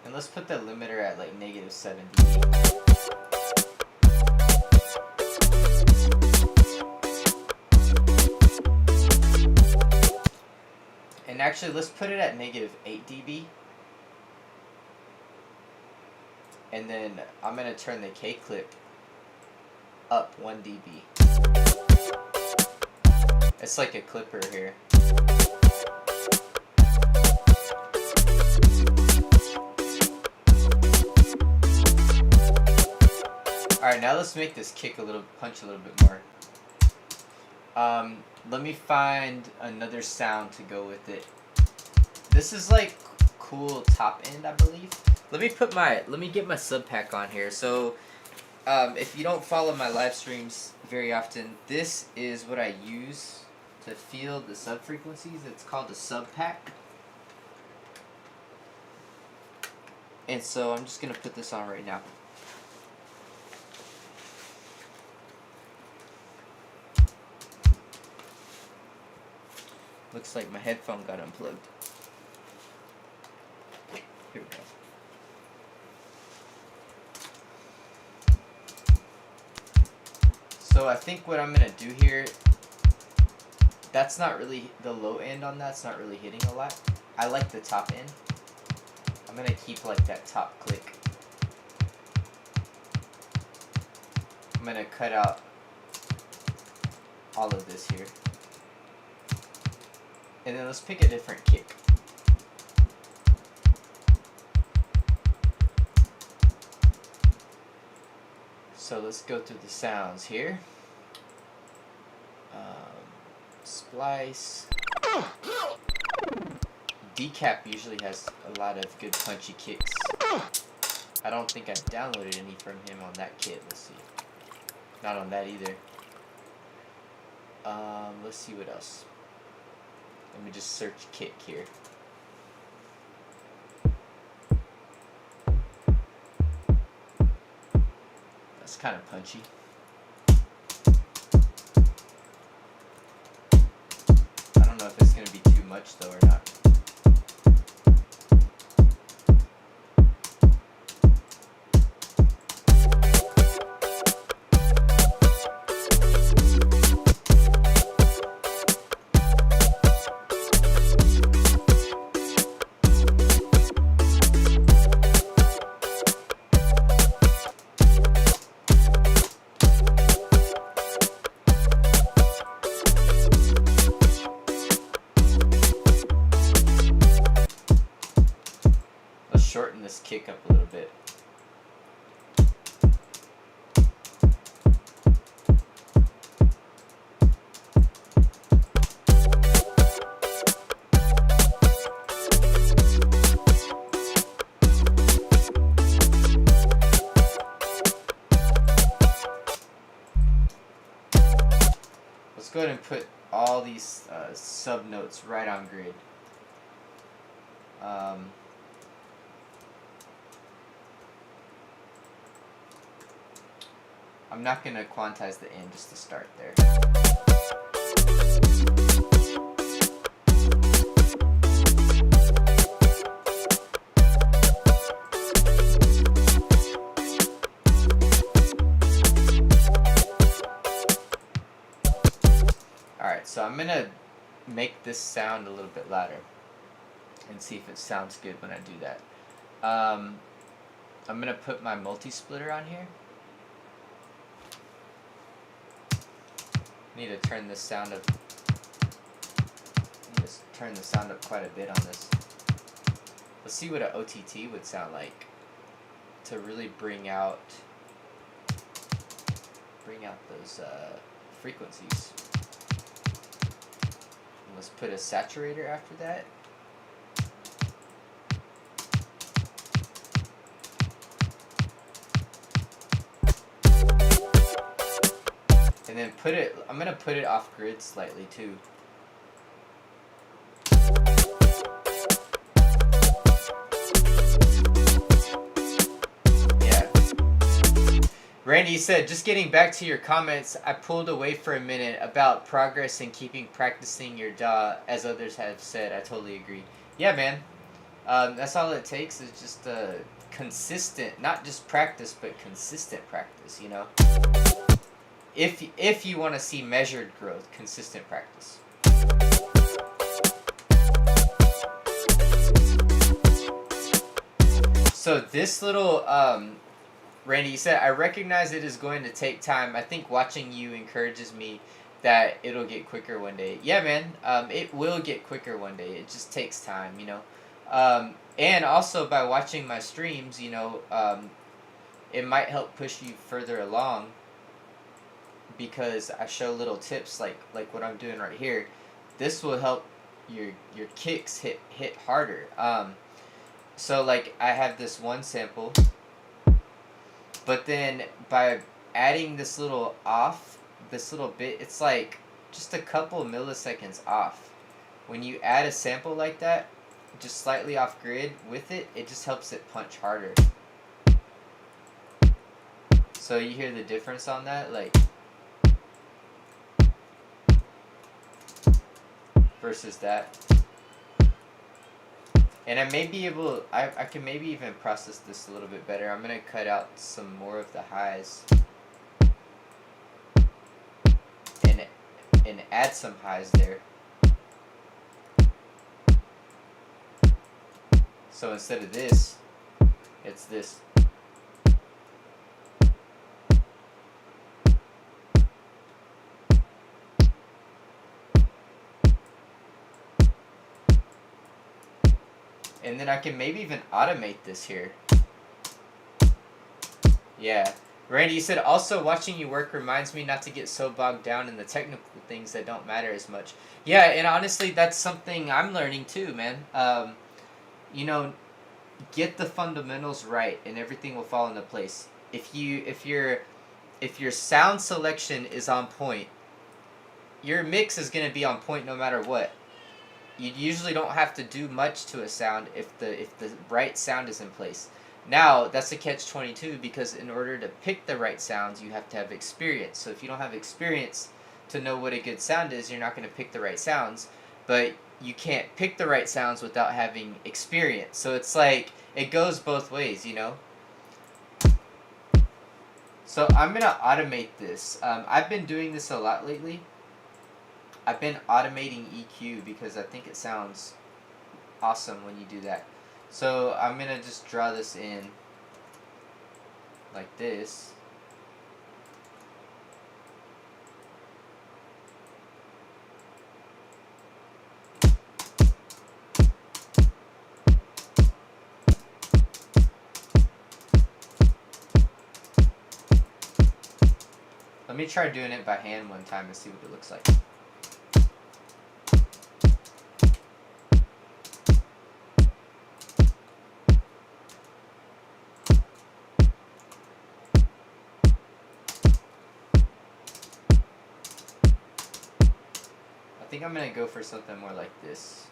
[SPEAKER 2] And let's put the limiter at like -7 dB. And actually, let's put it at -8 dB. And then I'm going to turn the K clip up 1 dB. It's like a clipper here. Alright, now let's make this kick punch a little bit more. Let me find another sound to go with it. This is like cool top end, I believe. Let me get my sub pack on here. So, if you don't follow my live streams very often, this is what I use to feel the sub frequencies. It's called a sub pack. And so I'm just gonna put this on right now. Looks like my headphone got unplugged. Here we go. So I think what I'm gonna do here, that's not really, the low end on that's not really hitting a lot. I like the top end. I'm gonna keep like that top click. I'm gonna cut out all of this here. And then let's pick a different kick. So let's go through the sounds here. Splice. Decap usually has a lot of good punchy kicks. I don't think I've downloaded any from him on that kit. Let's see. Not on that either. Let's see what else. Let me just search kick here. That's kind of punchy. I don't know if it's going to be too much though or not. Shorten this kick up a little bit. Let's go ahead and put all these sub notes right on grid. I'm not going to quantize the end just to start there. Alright, so I'm going to make this sound a little bit louder and see if it sounds good when I do that. I'm going to put my multi-splitter on here. Need to turn this sound up. Need to turn the sound up quite a bit on this. Let's see what an OTT would sound like to really bring out those frequencies. And let's put a saturator after that. And then I'm going to put it off grid slightly too. Yeah. Randy said, just getting back to your comments, I pulled away for a minute about progress in keeping practicing your DAW, as others have said. I totally agree. Yeah, man. That's all it takes is just consistent, not just practice, but consistent practice, you know? If you want to see measured growth, consistent practice. So this little, Randy, you said, I recognize it is going to take time. I think watching you encourages me that it'll get quicker one day. Yeah, man, it will get quicker one day. It just takes time, you know? And also by watching my streams, you know, it might help push you further along because I show little tips like what I'm doing right here. This will help your kicks hit harder. So like I have this one sample, but then by adding this little bit, it's like just a couple milliseconds off. When you add a sample like that, just slightly off grid with it, it just helps it punch harder. So you hear the difference on that, like versus that. And I may be able, I can maybe even process this a little bit better. I'm going to cut out some more of the highs and add some highs there. So instead of this, it's this. And then I can maybe even automate this here. Yeah. Randy, you said, also watching you work reminds me not to get so bogged down in the technical things that don't matter as much. Yeah, and honestly, that's something I'm learning too, man. You know, get the fundamentals right and everything will fall into place. If your sound selection is on point, your mix is going to be on point no matter what. You usually don't have to do much to a sound if the right sound is in place. Now, that's a catch-22 because in order to pick the right sounds, you have to have experience. So if you don't have experience to know what a good sound is, you're not going to pick the right sounds. But you can't pick the right sounds without having experience. So it's like, it goes both ways, you know? So I'm going to automate this. I've been doing this a lot lately. I've been automating EQ because I think it sounds awesome when you do that. So I'm going to just draw this in like this. Let me try doing it by hand one time and see what it looks like. I think I'm going to go for something more like this.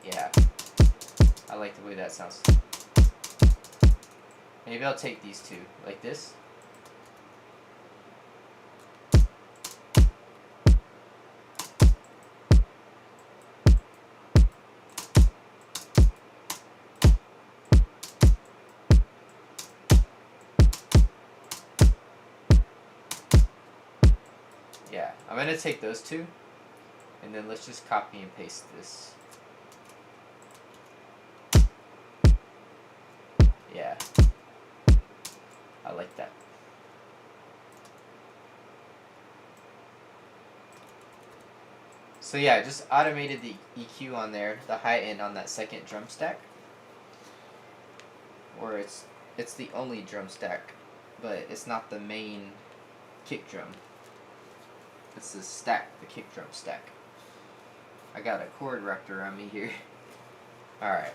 [SPEAKER 2] Yeah, I like the way that sounds. Maybe I'll take these two, like this. Yeah, I'm going to take those two, and then let's just copy and paste this. Yeah, I like that. So yeah, I just automated the EQ on there, the high end on that second drum stack. Or it's the only drum stack, but it's not the main kick drum. It's the stack, the kick drum stack. I got a cord wrapped around me here. Alright.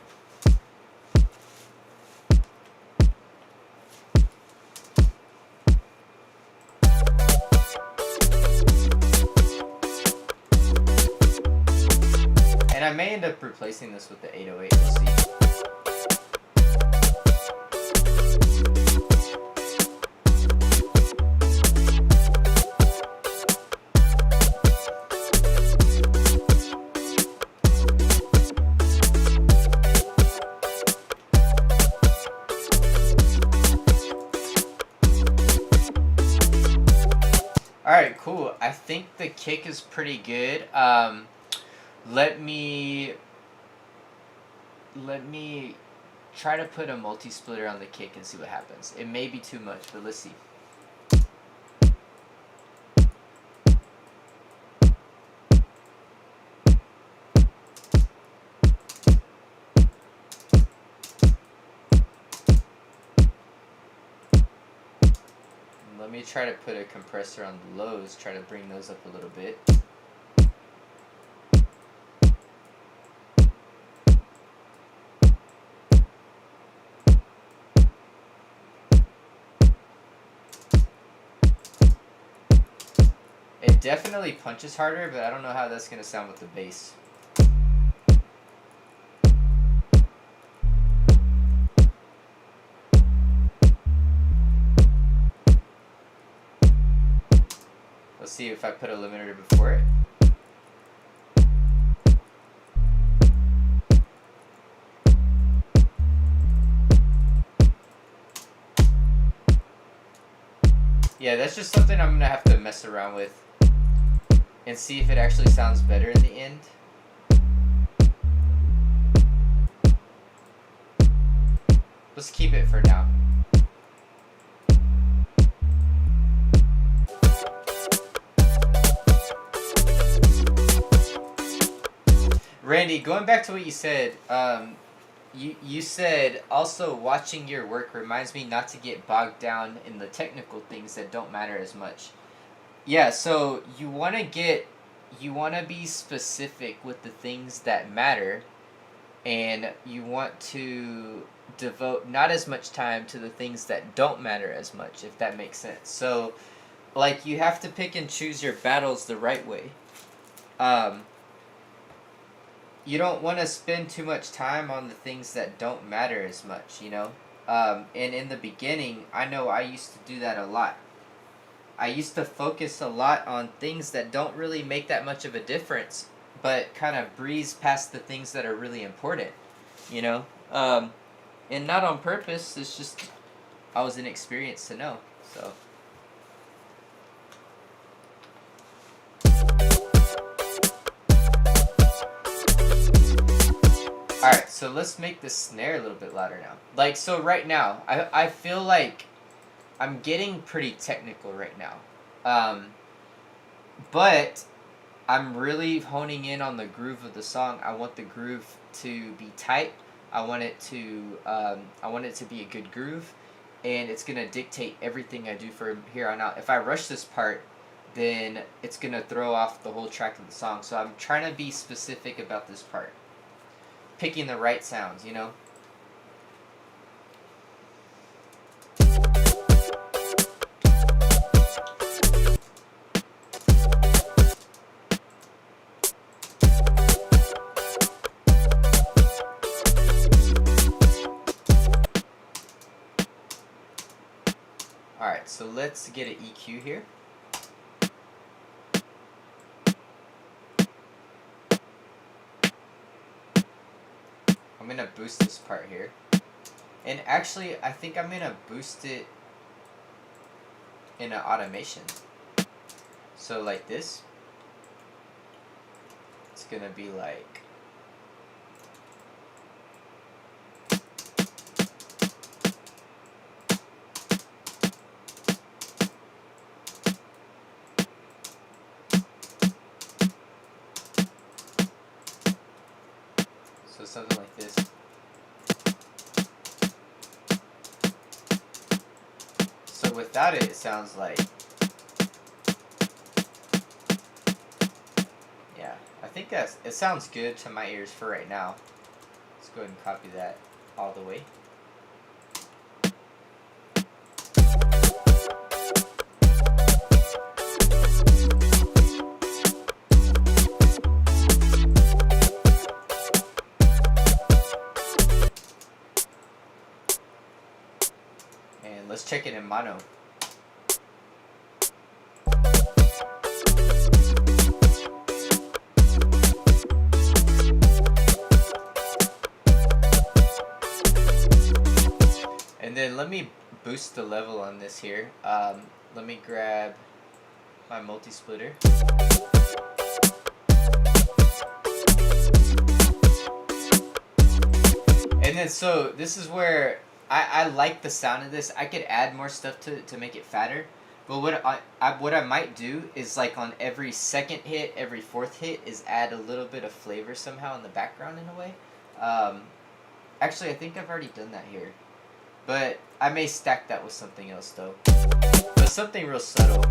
[SPEAKER 2] I may end up replacing this with the 808. We'll see. Alright, cool. I think the kick is pretty good. Let me try to put a multi-splitter on the kick and see what happens. It may be too much, but let's see. Let me try to put a compressor on the lows, try to bring those up a little bit. It definitely punches harder, but I don't know how that's going to sound with the bass. Let's see if I put a limiter before it. Yeah, that's just something I'm going to have to mess around with and see if it actually sounds better in the end. Let's keep it for now. Randy, going back to what you said, you said also watching your work reminds me not to get bogged down in the technical things that don't matter as much. Yeah, so you want to be specific with the things that matter, and you want to devote not as much time to the things that don't matter as much, if that makes sense. So, like, you have to pick and choose your battles the right way. You don't want to spend too much time on the things that don't matter as much, you know? And in the beginning, I know I used to do that a lot. I used to focus a lot on things that don't really make that much of a difference, but kind of breeze past the things that are really important, you know? And not on purpose, it's just I was inexperienced to know, so... Alright, so let's make the snare a little bit louder now. Like, so right now, I feel like I'm getting pretty technical right now. But I'm really honing in on the groove of the song. I want the groove to be tight. I want it to be a good groove. And it's going to dictate everything I do from here on out. If I rush this part, then it's going to throw off the whole track of the song. So I'm trying to be specific about this part. Picking the right sounds, you know? Alright, so let's get an EQ here. I'm going to boost this part here. And actually, I think I'm going to boost it in an automation. So like this. It's going to be like... So something like this. So without it, it sounds like... Yeah, I think it sounds good to my ears for right now. Let's go ahead and copy that all the way. mono. And then let me boost the level on this here. Let me grab my multi-splitter. And then so this is where I like the sound of this. I could add more stuff to make it fatter. But what I might do is like on every second hit, every fourth hit is add a little bit of flavor somehow in the background in a way. Actually, I think I've already done that here. But I may stack that with something else though. But something real subtle.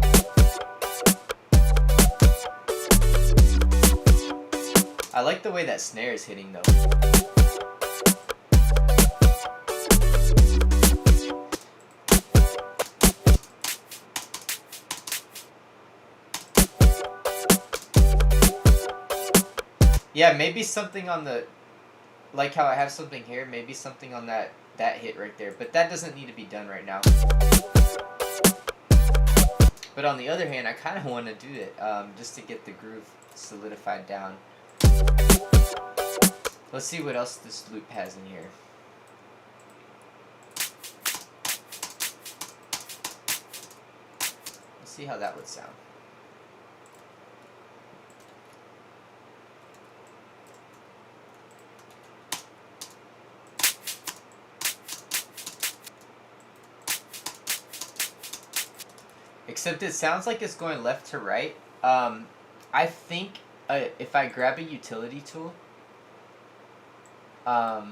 [SPEAKER 2] I like the way that snare is hitting though. Yeah, maybe something on the, like how I have something here, maybe something on that hit right there. But that doesn't need to be done right now. But on the other hand, I kind of want to do it just to get the groove solidified down. Let's see what else this loop has in here. Let's see how that would sound. Except it sounds like it's going left to right. I think if I grab a utility tool, I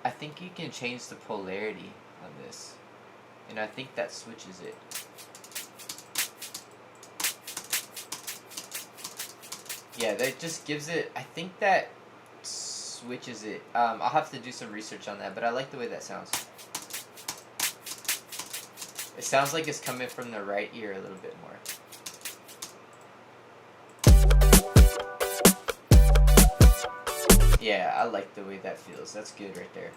[SPEAKER 2] think you can change the polarity on this. And I think that switches it. Yeah, that just gives it, I think that switches it. I'll have to do some research on that, but I like the way that sounds. It sounds like it's coming from the right ear a little bit more. Yeah, I like the way that feels. That's good right there.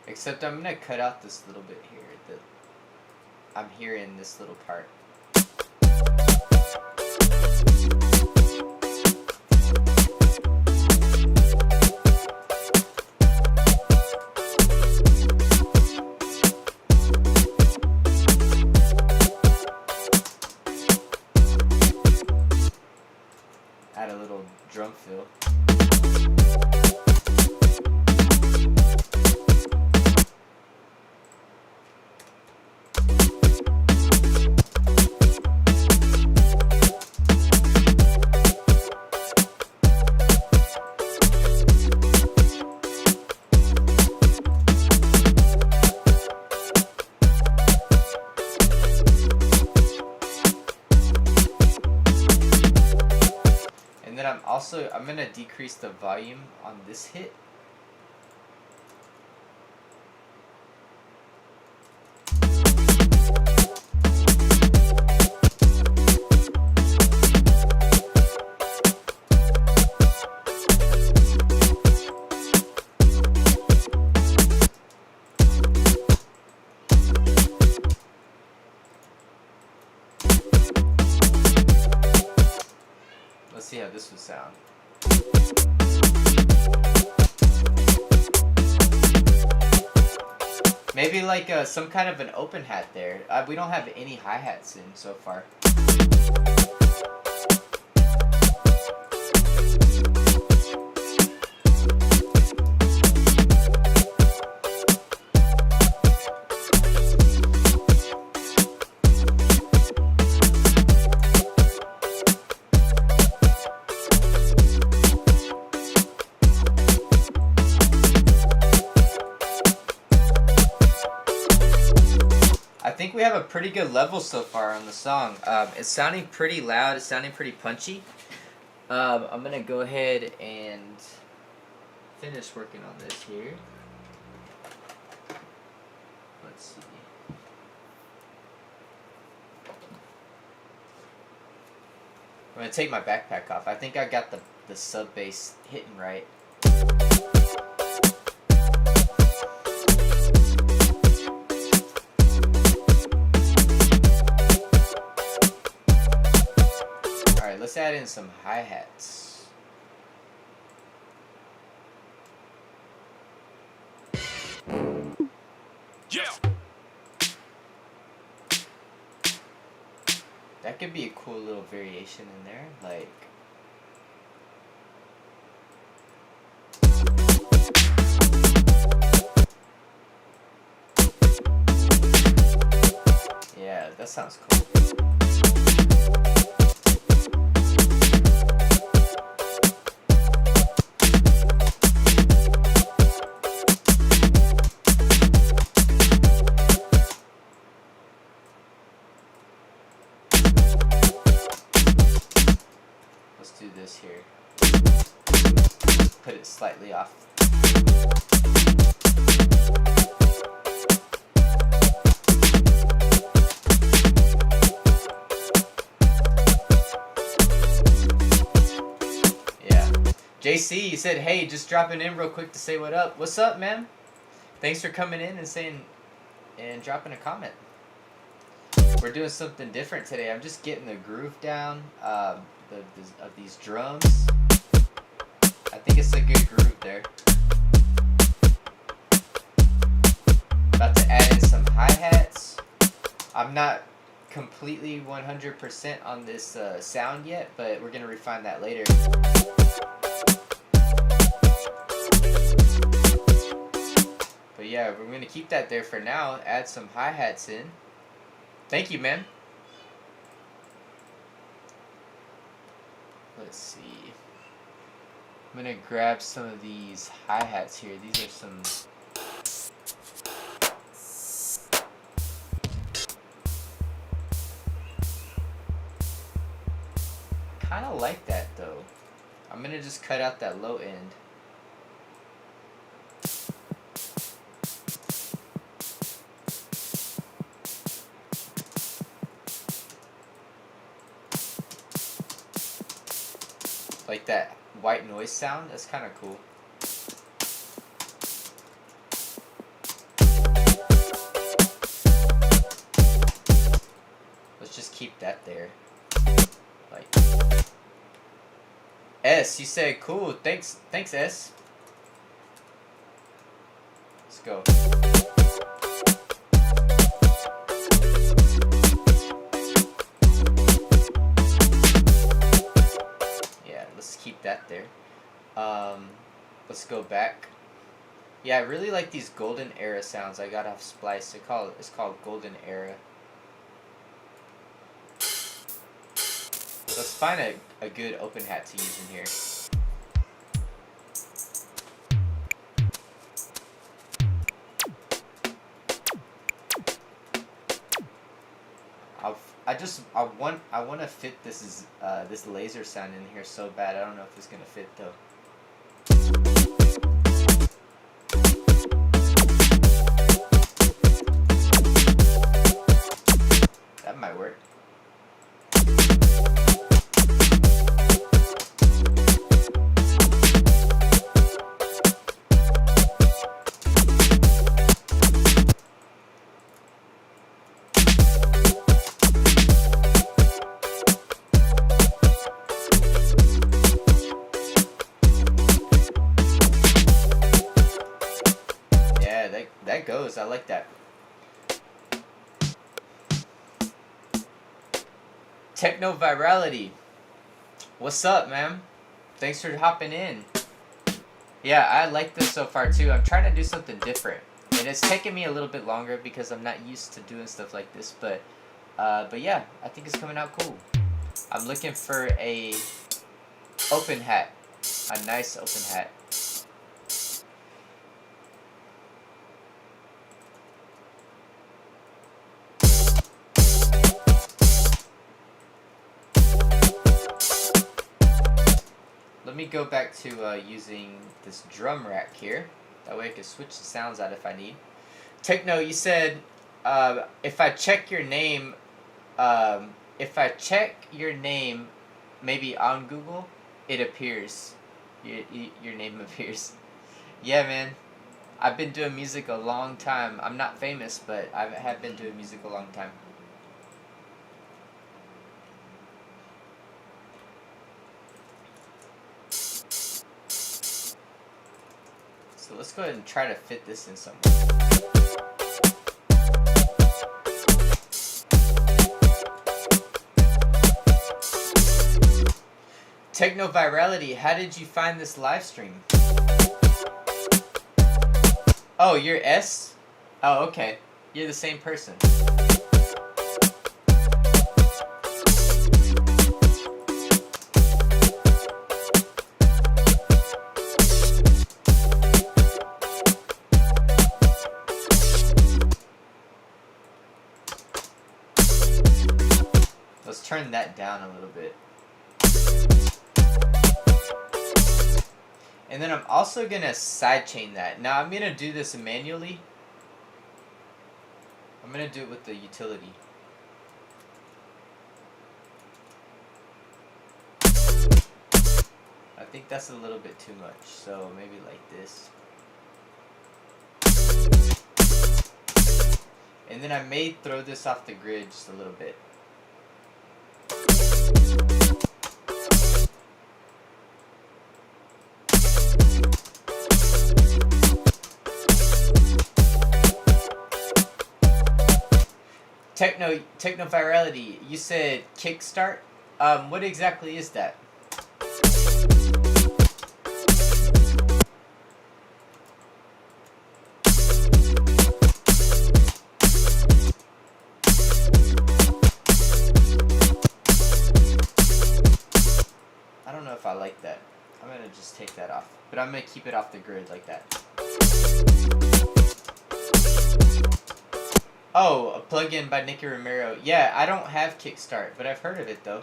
[SPEAKER 2] Except I'm going to cut out this little bit here. I'm hearing this little part. Add a little drum fill. I'm going to decrease the volume on this hit. Let's see how this would sound. Maybe like some kind of an open hat there. We don't have any hi-hats in so far. I think we have a pretty good level so far on the song. It's sounding pretty loud. It's sounding pretty punchy. I'm going to go ahead and finish working on this here. Let's see. I'm gonna take my backpack off. I think I got the sub bass hitting right. Alright, let's add in some hi-hats.
[SPEAKER 1] Yeah.
[SPEAKER 2] That could be a cool little variation in there, like. Yeah, that sounds cool. Let's do this here. Put it slightly off. Yeah. JC, you said, hey, just dropping in real quick to say what up. What's up, man? Thanks for coming in and saying and dropping a comment. We're doing something different today. I'm just getting the groove down of these drums. I think it's a good groove there. About to add in some hi-hats. I'm not completely 100% on this sound yet, but we're going to refine that later. But yeah, we're going to keep that there for now. Add some hi-hats in. Thank you, man. Let's see. I'm gonna grab some of these hi-hats here. These are some. Kind of like that though. I'm gonna just cut out that low end. Like that white noise sound, that's kind of cool. Let's just keep that there. Like S, you said cool. Thanks S. Let's go. Keep that there. Let's go back. Yeah, I really like these golden era sounds I got off Splice. It's called Golden Era. Let's find a good open hat to use in here. I want to fit this laser sound in here so bad. I don't know if it's gonna fit though. That might work. That goes. I like that. Techno Virality. What's up, man? Thanks for hopping in. Yeah, I like this so far too. I'm trying to do something different. And it's taking me a little bit longer because I'm not used to doing stuff like this, but yeah, I think it's coming out cool. I'm looking for a open hat. A nice open hat. Let me go back to using this drum rack here. That way I can switch the sounds out if I need. Techno, you said if I check your name, maybe on Google, it appears. Your name appears. Yeah, man. I've been doing music a long time. I'm not famous, but I have been doing music a long time. So let's go ahead and try to fit this in somewhere. Techno Virality, how did you find this live stream? Oh, you're S? Oh, okay. You're the same person. Let's turn that down a little bit. And then I'm also going to sidechain that. Now I'm going to do this manually. I'm going to do it with the utility. I think that's a little bit too much, so maybe like this. And then I may throw this off the grid just a little bit. Techno Virality, you said Kickstart? What exactly is that? I don't know if I like that. I'm gonna just take that off. But I'm gonna keep it off the grid like that. Oh, a plugin by Nicky Romero. Yeah, I don't have Kickstart, but I've heard of it though.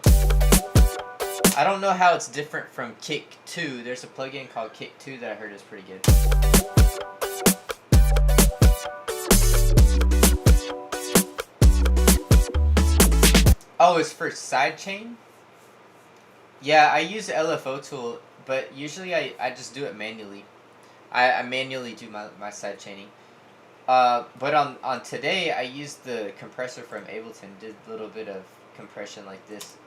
[SPEAKER 2] I don't know how it's different from Kick 2. There's a plugin called Kick 2 that I heard is pretty good. Oh, it's for sidechain? Yeah, I use the LFO tool, but usually I just do it manually. I manually do my sidechaining. But on today, I used the compressor from Ableton, did a little bit of compression like this.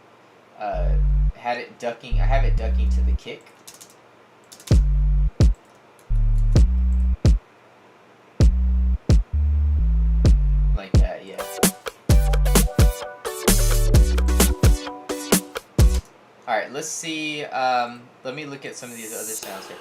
[SPEAKER 2] Had it ducking, I have it ducking to the kick. Like that, yeah. Alright, let's see, let me look at some of these other sounds here.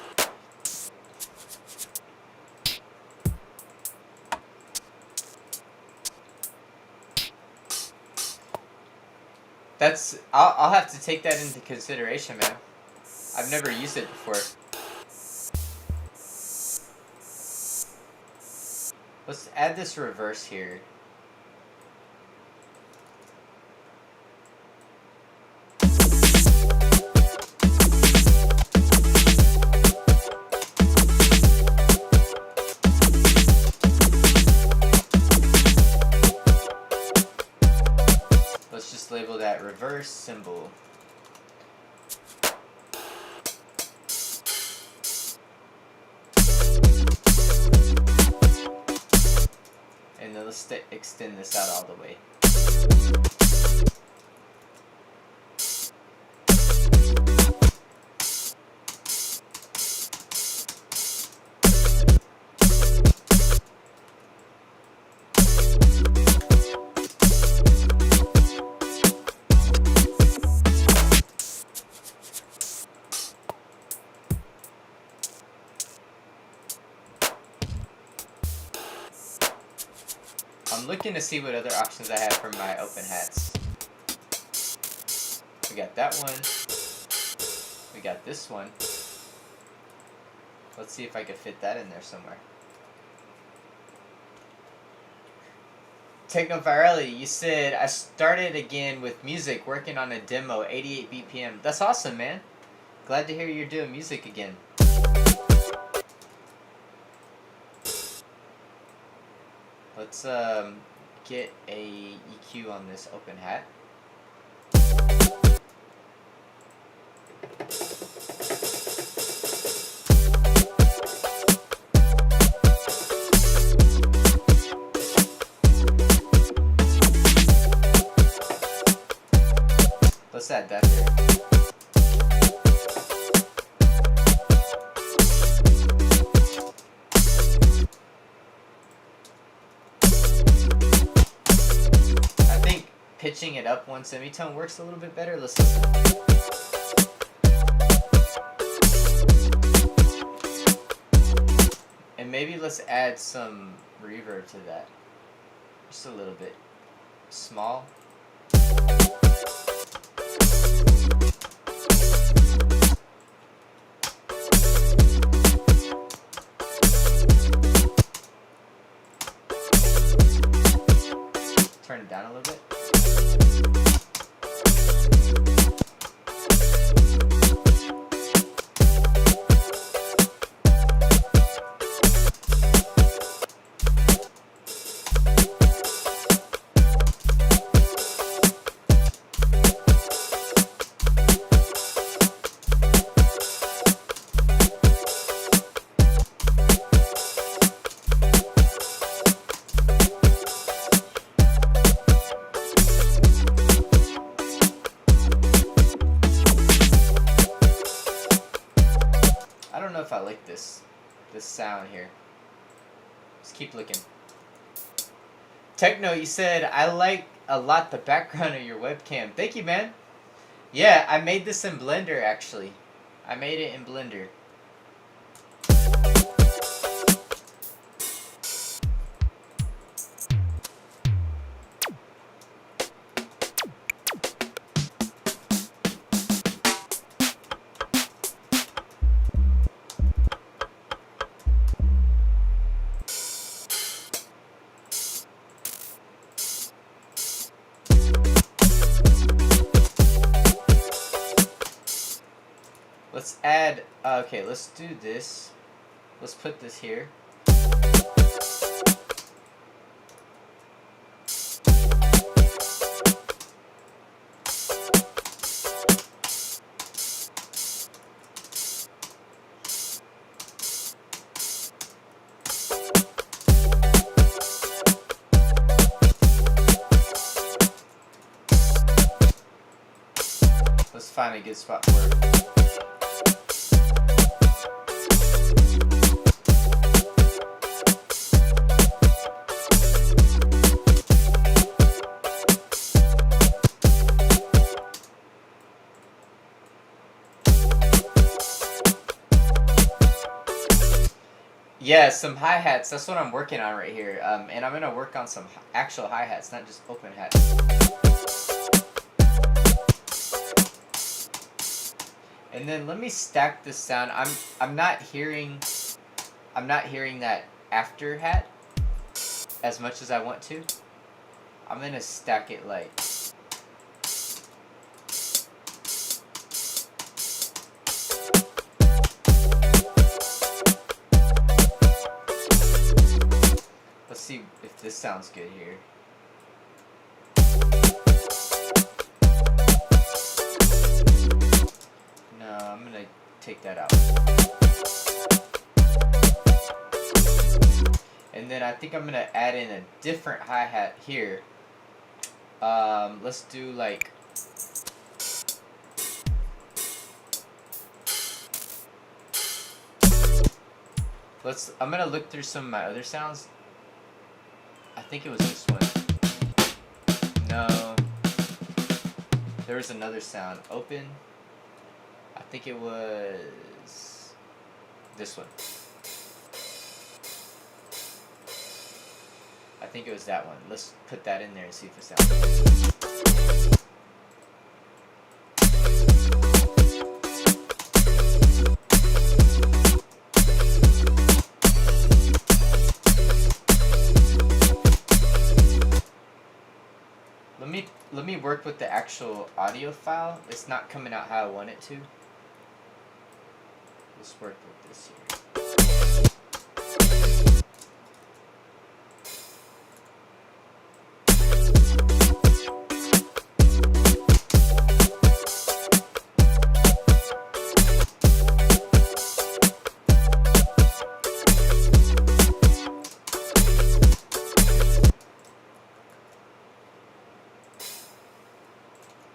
[SPEAKER 2] I'll have to take that into consideration, man. I've never used it before. Let's add this reverse here. Let's just label that reverse symbol. And then let's extend this out all the way. I'm looking to see what other options I have for my open hats. We got that one. We got this one. Let's see if I can fit that in there somewhere. Techno Virality, you said, I started again with music, working on a demo, 88 BPM. That's awesome, man. Glad to hear you're doing music again. Let's get a EQ on this open hat. Let's add that there. I think pitching it up one semitone works a little bit better. Let's listen. And maybe let's add some reverb to that. Just a little bit. Small. Turn it down a little bit. I don't know if I like this sound here. Let's keep looking. Techno, you said, I like a lot the background of your webcam. Thank you, man. Yeah, I made this in Blender, actually. I made it in Blender. Let's add, okay, let's do this. Let's put this here. Let's find a good spot for it. Yeah, some hi-hats. That's what I'm working on right here. And I'm going to work on some actual hi-hats, not just open hats. And then let me stack this sound. I'm not hearing that after hat as much as I want to. I'm going to stack it like let's see if this sounds good here. No, I'm gonna take that out. And then I think I'm gonna add in a different hi-hat here. Let's do like I'm gonna look through some of my other sounds. I think it was this one. No. There was another sound. Open. I think it was this one. I think it was that one. Let's put that in there and see if it sounds good. Let me work with the actual audio file. It's not coming out how I want it to. Let's work with this here.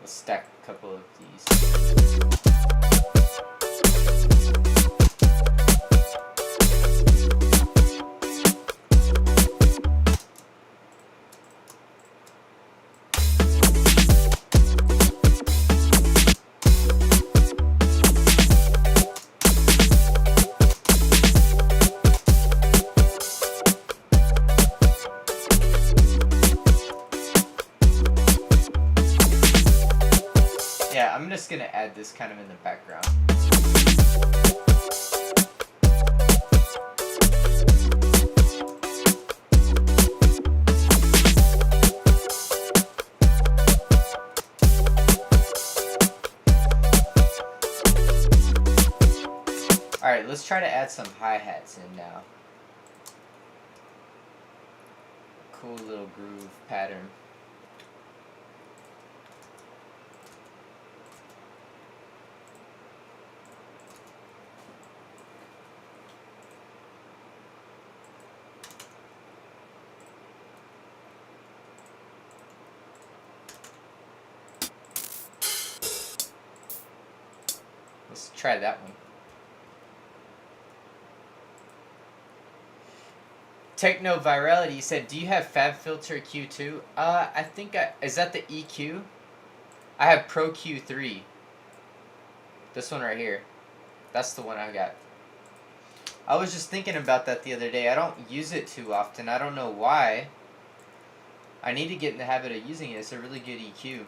[SPEAKER 2] Let's stack a couple couple of these. Yeah, I'm just gonna add this kind of in the background. Alright, let's try to add some hi-hats in now. Cool little groove pattern. Let's try that one. Techno Virality said, do you have FabFilter Q2? I think is that the EQ? I have Pro Q3. This one right here. That's the one I got. I was just thinking about that the other day. I don't use it too often. I don't know why. I need to get in the habit of using it. It's a really good EQ.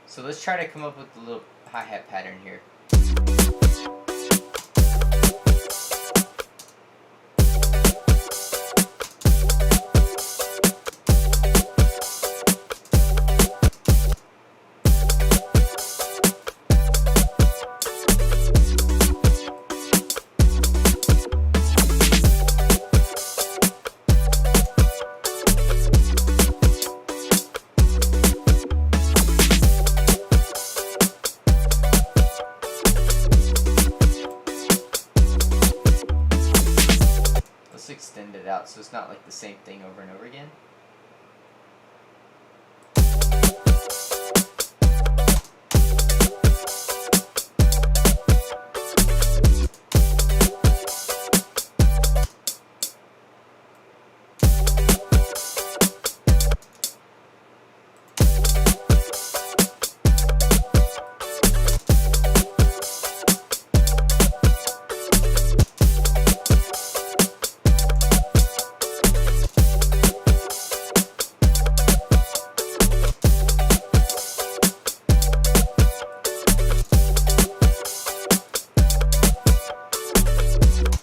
[SPEAKER 2] So let's try to come up with a little hi-hat pattern here. Extend it out so it's not like the same thing over and over again.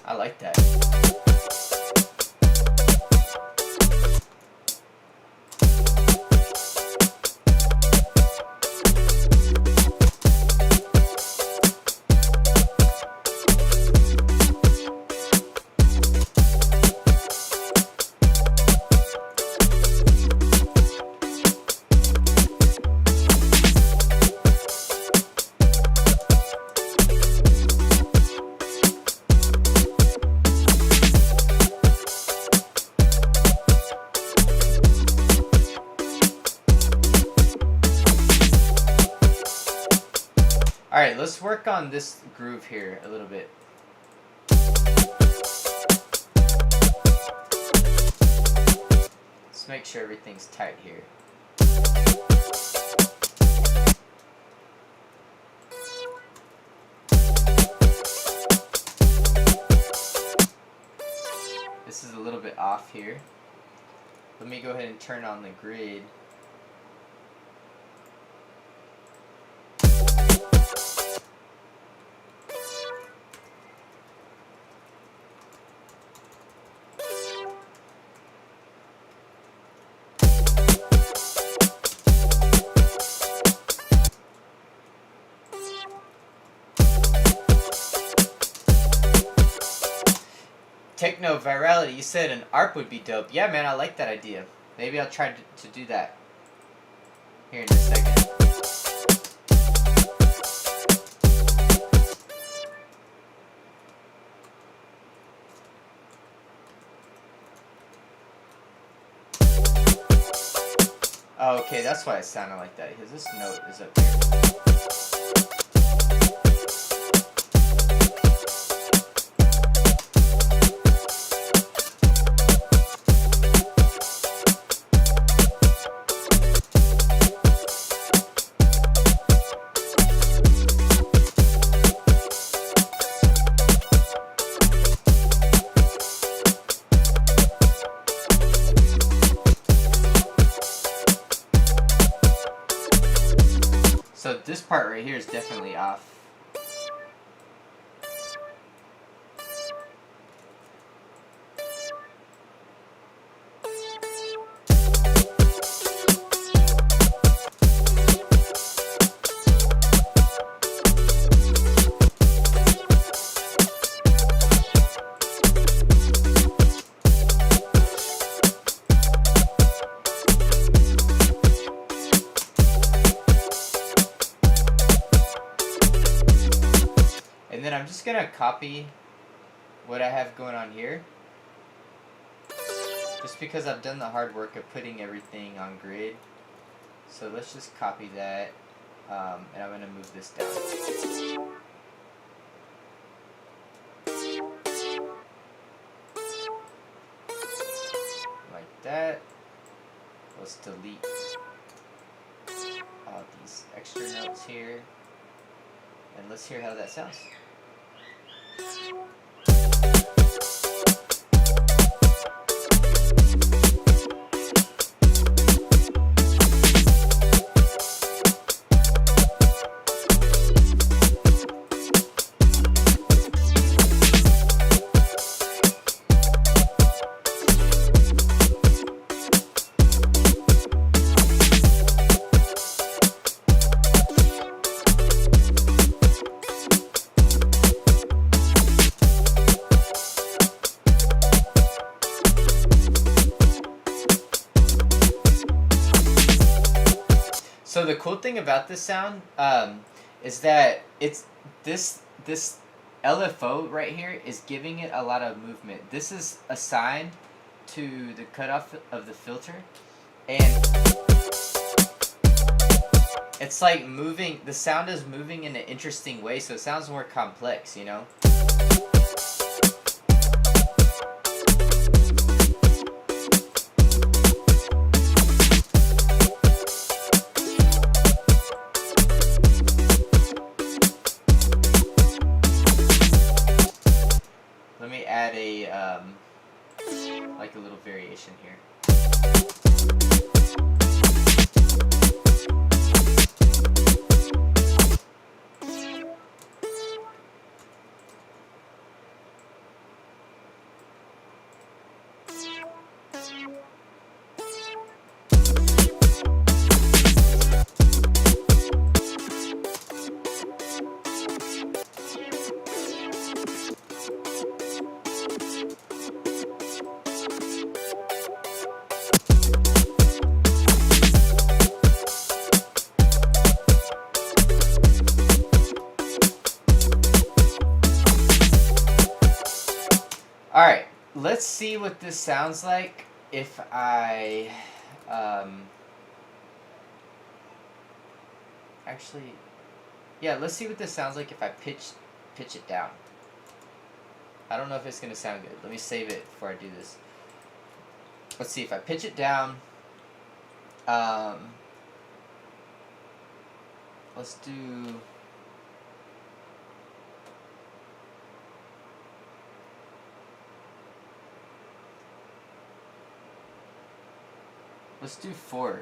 [SPEAKER 2] I like that. Alright, let's work on this groove here a little bit. Let's make sure everything's tight here. This is a little bit off here. Let me go ahead and turn on the grid. Techno Virality, you said an ARP would be dope. Yeah, man, I like that idea. Maybe I'll try to do that here in a second. Oh, okay, that's why it sounded like that, because this note is up here. So this part right here is definitely off. And then I'm just gonna copy what I have going on here, just because I've done the hard work of putting everything on grid. So let's just copy that, and I'm gonna move this down. Like that. Let's delete all these extra notes here, and let's hear how that sounds. So the cool thing about this sound is that it's this LFO right here is giving it a lot of movement. This is assigned to the cutoff of the filter, and it's like moving. The sound is moving in an interesting way, so it sounds more complex, you know. Let me add a like a little variation here. Alright, let's see what this sounds like if I, actually, yeah, let's see what this sounds like if I pitch it down. I don't know if it's going to sound good. Let me save it before I do this. Let's see if I pitch it down. Let's do... Let's do 4.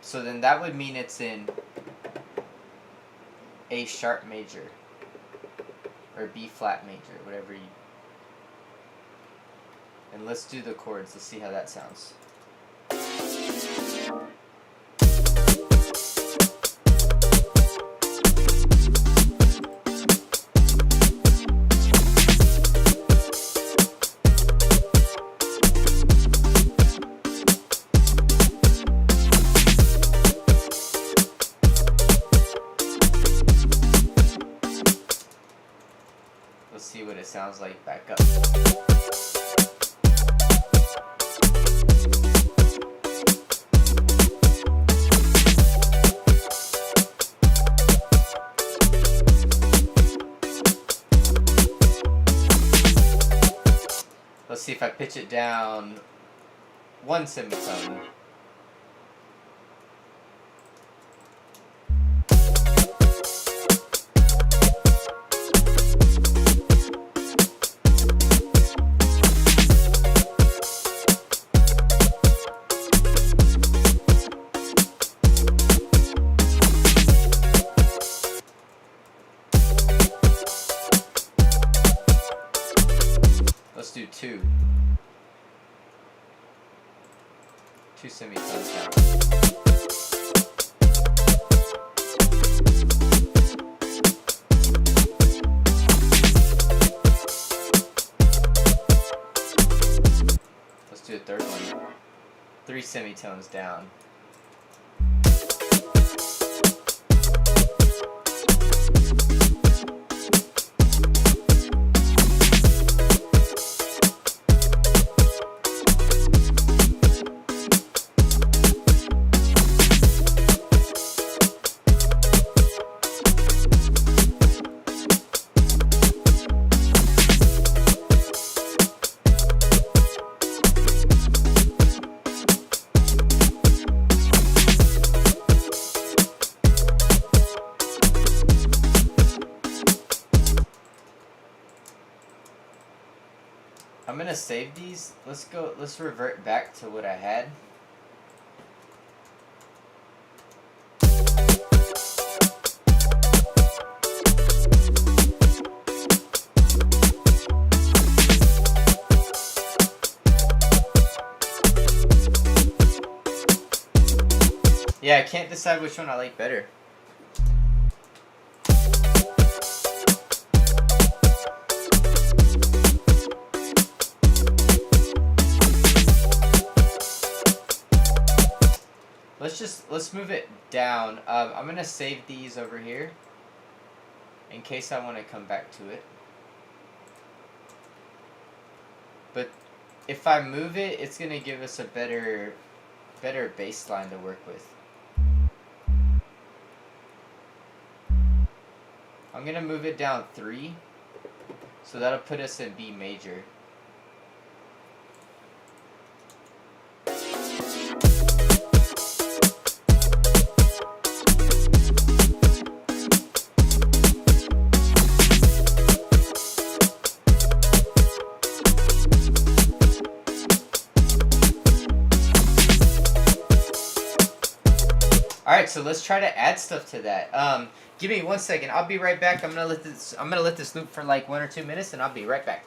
[SPEAKER 2] So then that would mean it's in A sharp major or B flat major, whatever you. And let's do the chords. Let's see how that sounds. Let's see what it sounds like back up. Let's see if I pitch it down 1 semitone. Let's do 2 semitones down. Let's do a third one. 3 semitones down. I'm gonna save these. Let's revert back to what I had. Yeah, I can't decide which one I like better. Let's move it down. I'm gonna save these over here in case I want to come back to it. But if I move it, it's gonna give us a better bass line to work with. I'm gonna move it down 3, so that'll put us in B major. Alright, so let's try to add stuff to that. Give me 1 second. I'll be right back. I'm gonna let this loop for like 1 or 2 minutes, and I'll be right back.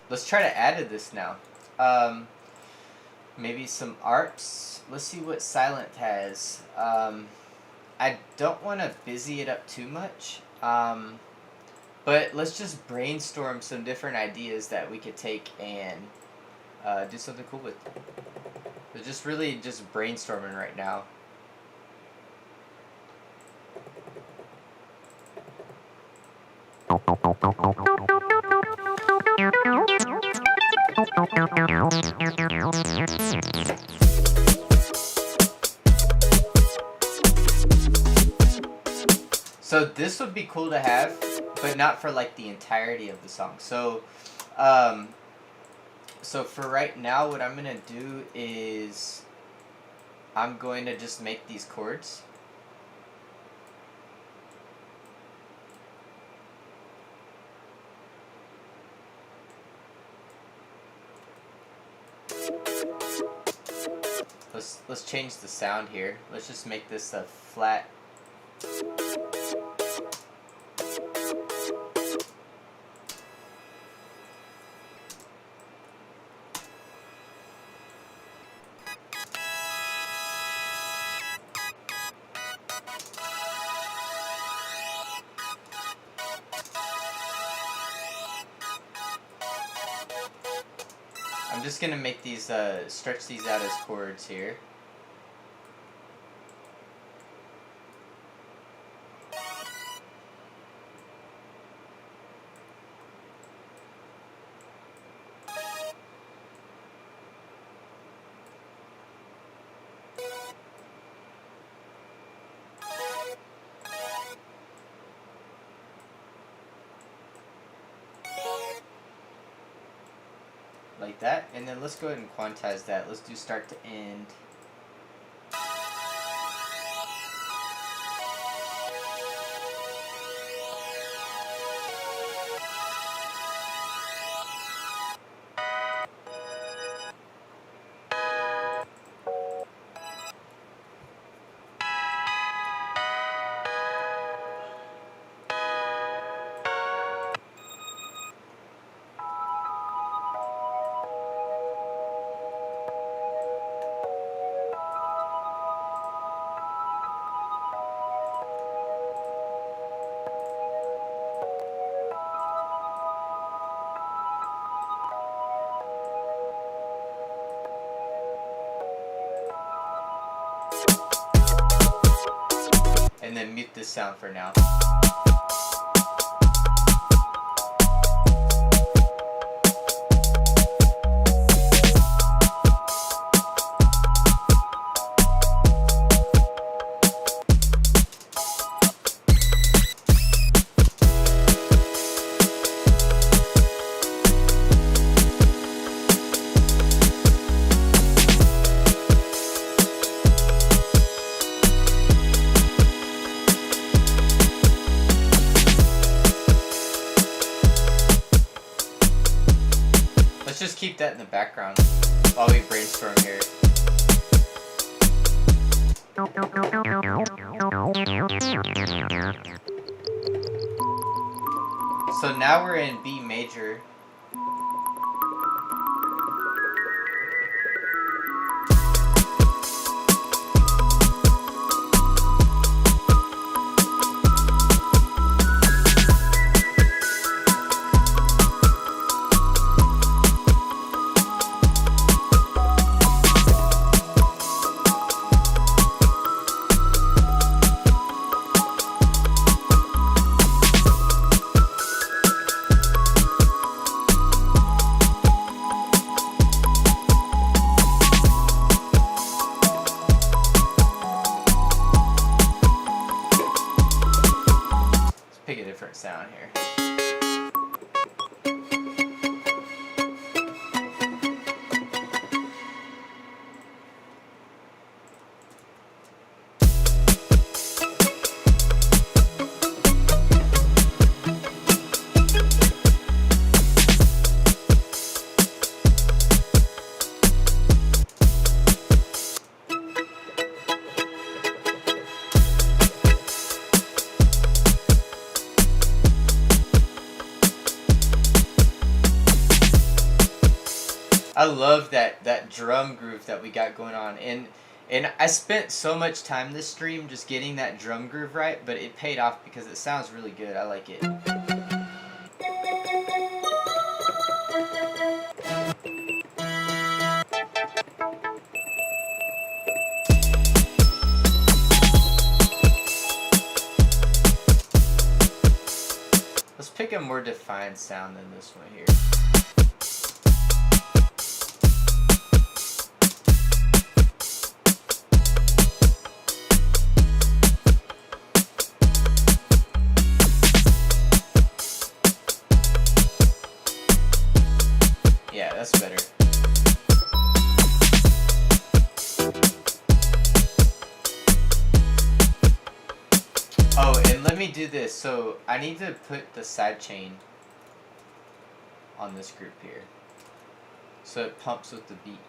[SPEAKER 2] Let's try to add to this now. Maybe some ARPs. Let's see what Silent has. I don't want to busy it up too much, but let's just brainstorm some different ideas that we could take and do something cool with. We're just really just brainstorming right now. So this would be cool to have, but not for like the entirety of the song. So So for right now, what I'm gonna do is I'm going to just make these chords. Let's change the sound here. Let's just make this a flat. I'm just gonna make these, stretch these out as chords here. Like that, and then let's go ahead and quantize that. Let's do start to end. And then mute this sound for now. Let's just keep that in the background while we brainstorm here. So now we're in B major. Pick a different sound here. I love that drum groove that we got going on, and I spent so much time this stream just getting that drum groove right, but it paid off because it sounds really good. I like it. Let's pick a more defined sound than this one here. Yeah, that's better. me do this. So I need to put the side chain on this group here, so it pumps with the beat.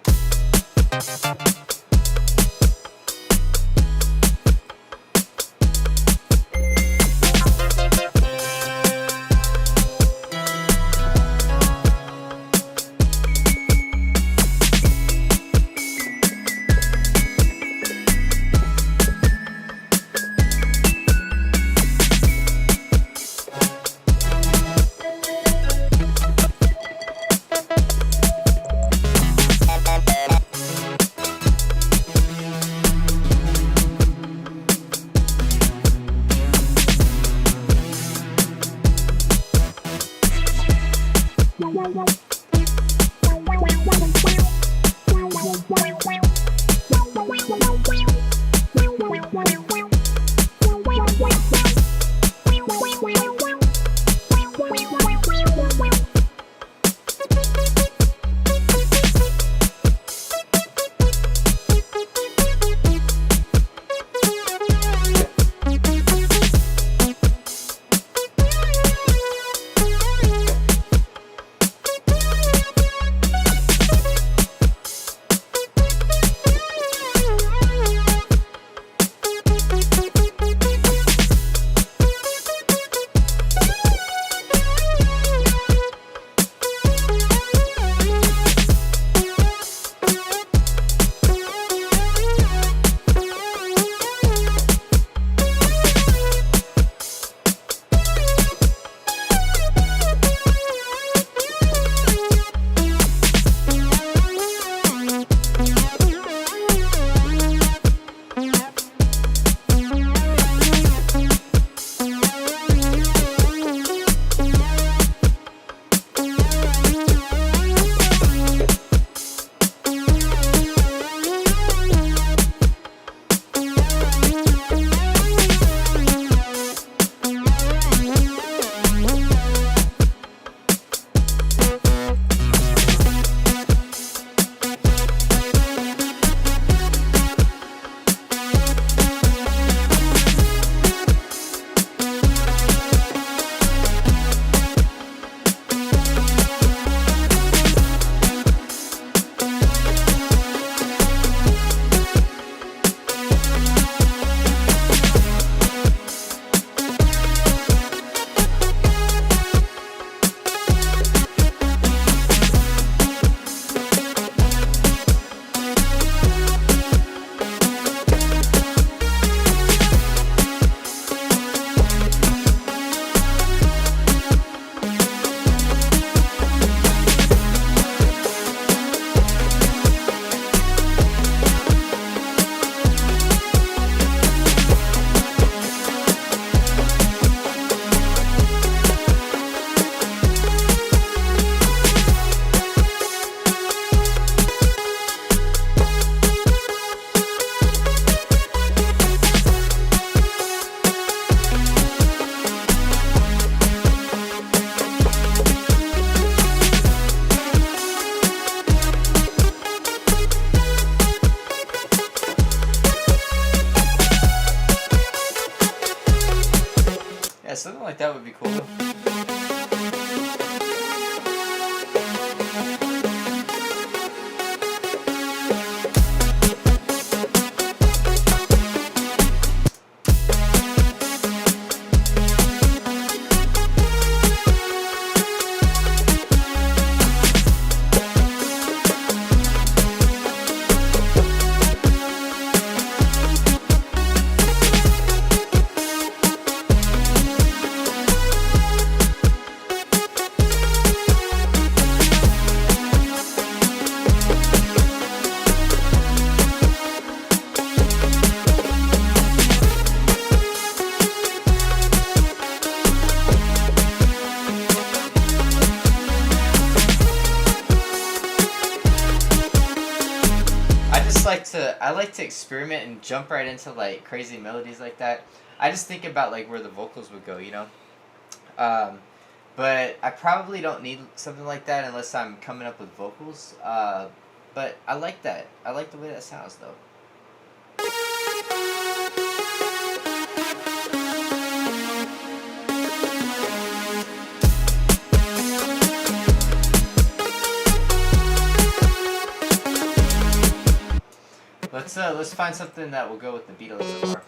[SPEAKER 2] Something like that would be cool. I like to experiment and jump right into like crazy melodies like that. I just think about like where the vocals would go, you know. But I probably don't need something like that unless I'm coming up with vocals. But I like that. I like the way that sounds though. Let's find something that will go with the beat a little bit more.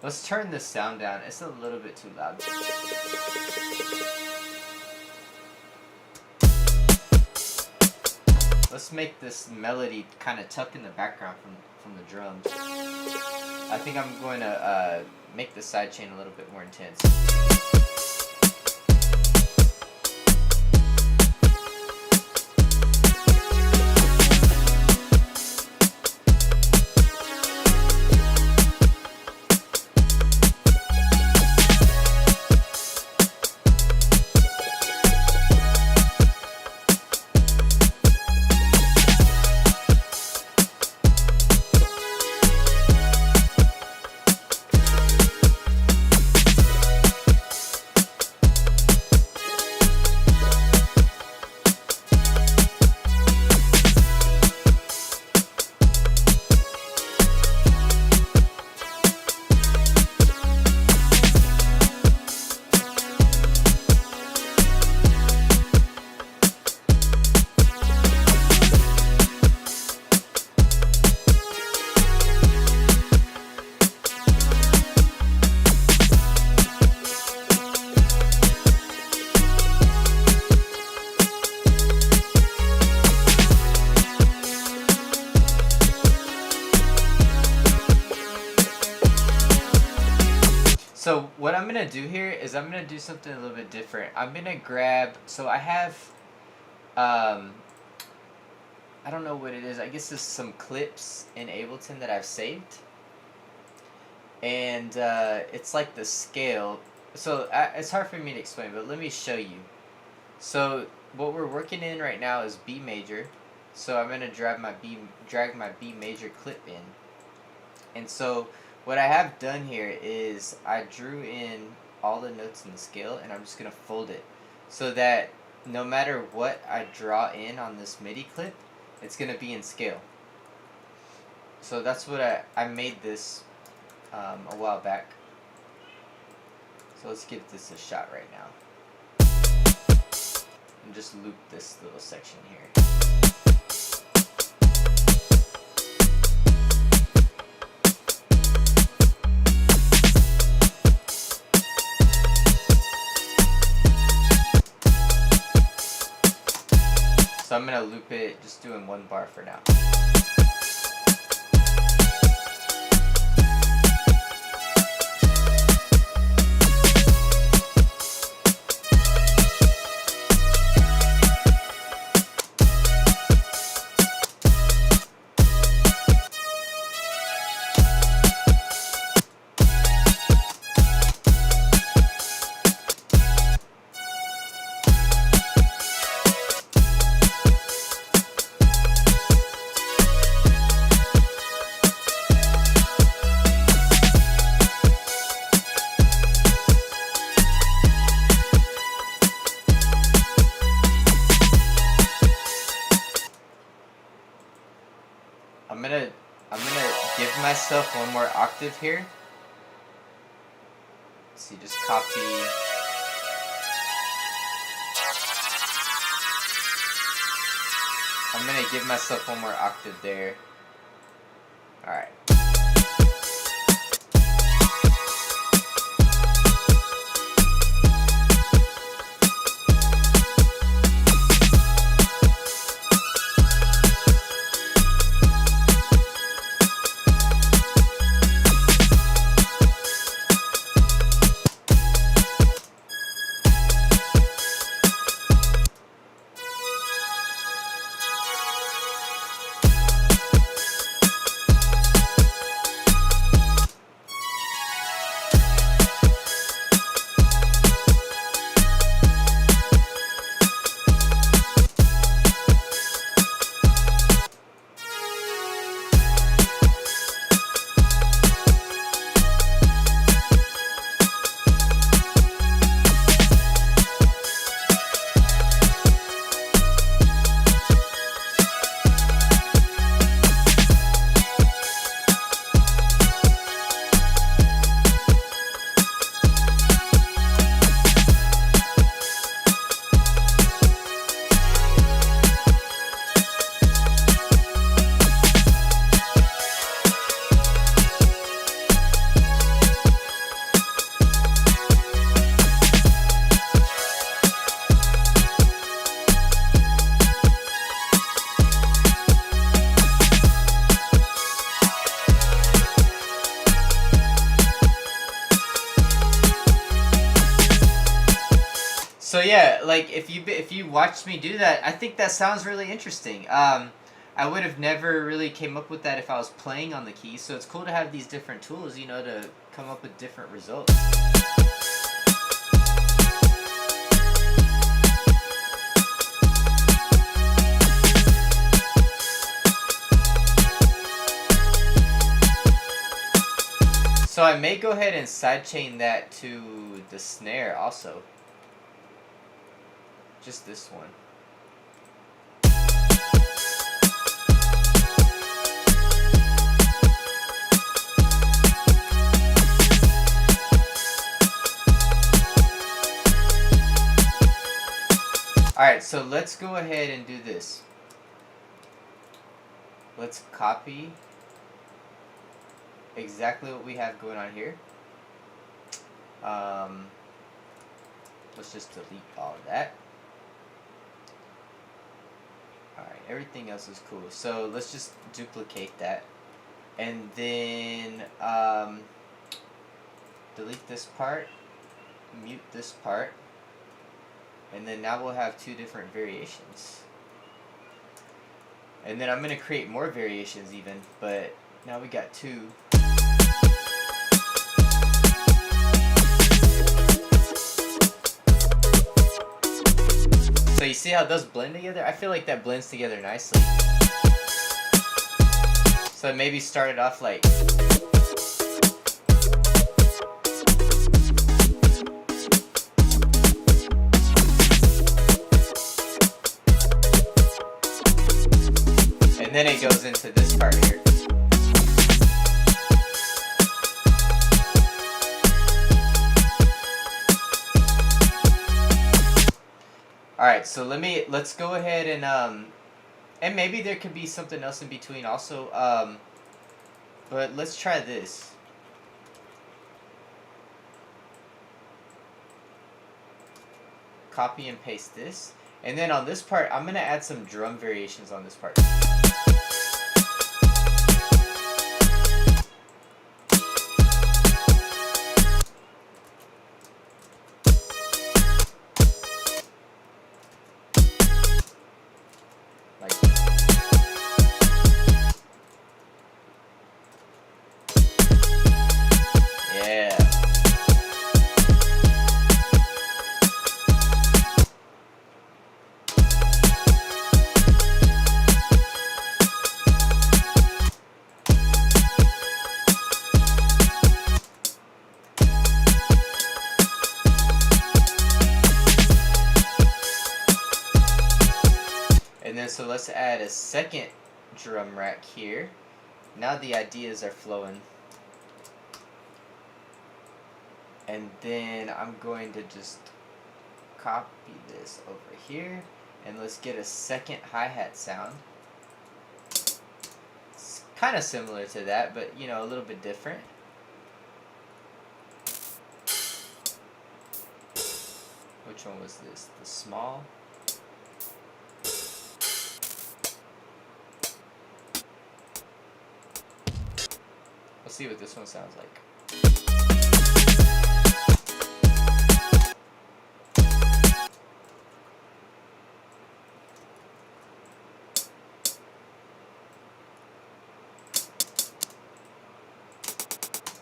[SPEAKER 2] Let's turn this sound down. It's a little bit too loud. Let's make this melody kind of tuck in the background from the drums. I think I'm going to make the sidechain a little bit more intense. So what I'm going to do here is I'm going to do something a little bit different. I'm going to grab, so I have, I don't know what it is. I guess it's some clips in Ableton that I've saved. And it's like the scale. So it's hard for me to explain, but let me show you. So what we're working in right now is B major. So I'm going to drag my B major clip in. And so what I have done here is I drew in all the notes in the scale, and I'm just going to fold it so that no matter what I draw in on this MIDI clip, it's going to be in scale. So that's what I made this a while back. So let's give this a shot right now. And just loop this little section here. So I'm going to loop it just doing one bar for now. I'm gonna give myself one more octave here. Let's see, just copy. I'm gonna give myself one more octave there. Alright. yeah, like if you watched me do that, I think that sounds really interesting. I would have never really came up with that if I was playing on the keys. So it's cool to have these different tools, you know, to come up with different results. So I may go ahead and sidechain that to the snare also. Just this one. Alright, so let's go ahead and do this. Let's copy exactly what we have going on here. Let's just delete all of that. Alright, everything else is cool. So let's just duplicate that. And then delete this part, mute this part, and then now we'll have two different variations. And then I'm going to create more variations even, but now we got two. So you see how those blend together? I feel like that blends together nicely. So maybe start it off like... And then it goes into this part here. Alright, so let's go ahead and maybe there could be something else in between also, but let's try this. Copy and paste this, and then on this part, I'm gonna add some drum variations on this part. And then so let's add a second drum rack here. Now the ideas are flowing. And then I'm going to just copy this over here, and let's get a second hi-hat sound. It's kind of similar to that, but you know, a little bit different. Which one was this? The small? Let's see what this one sounds like.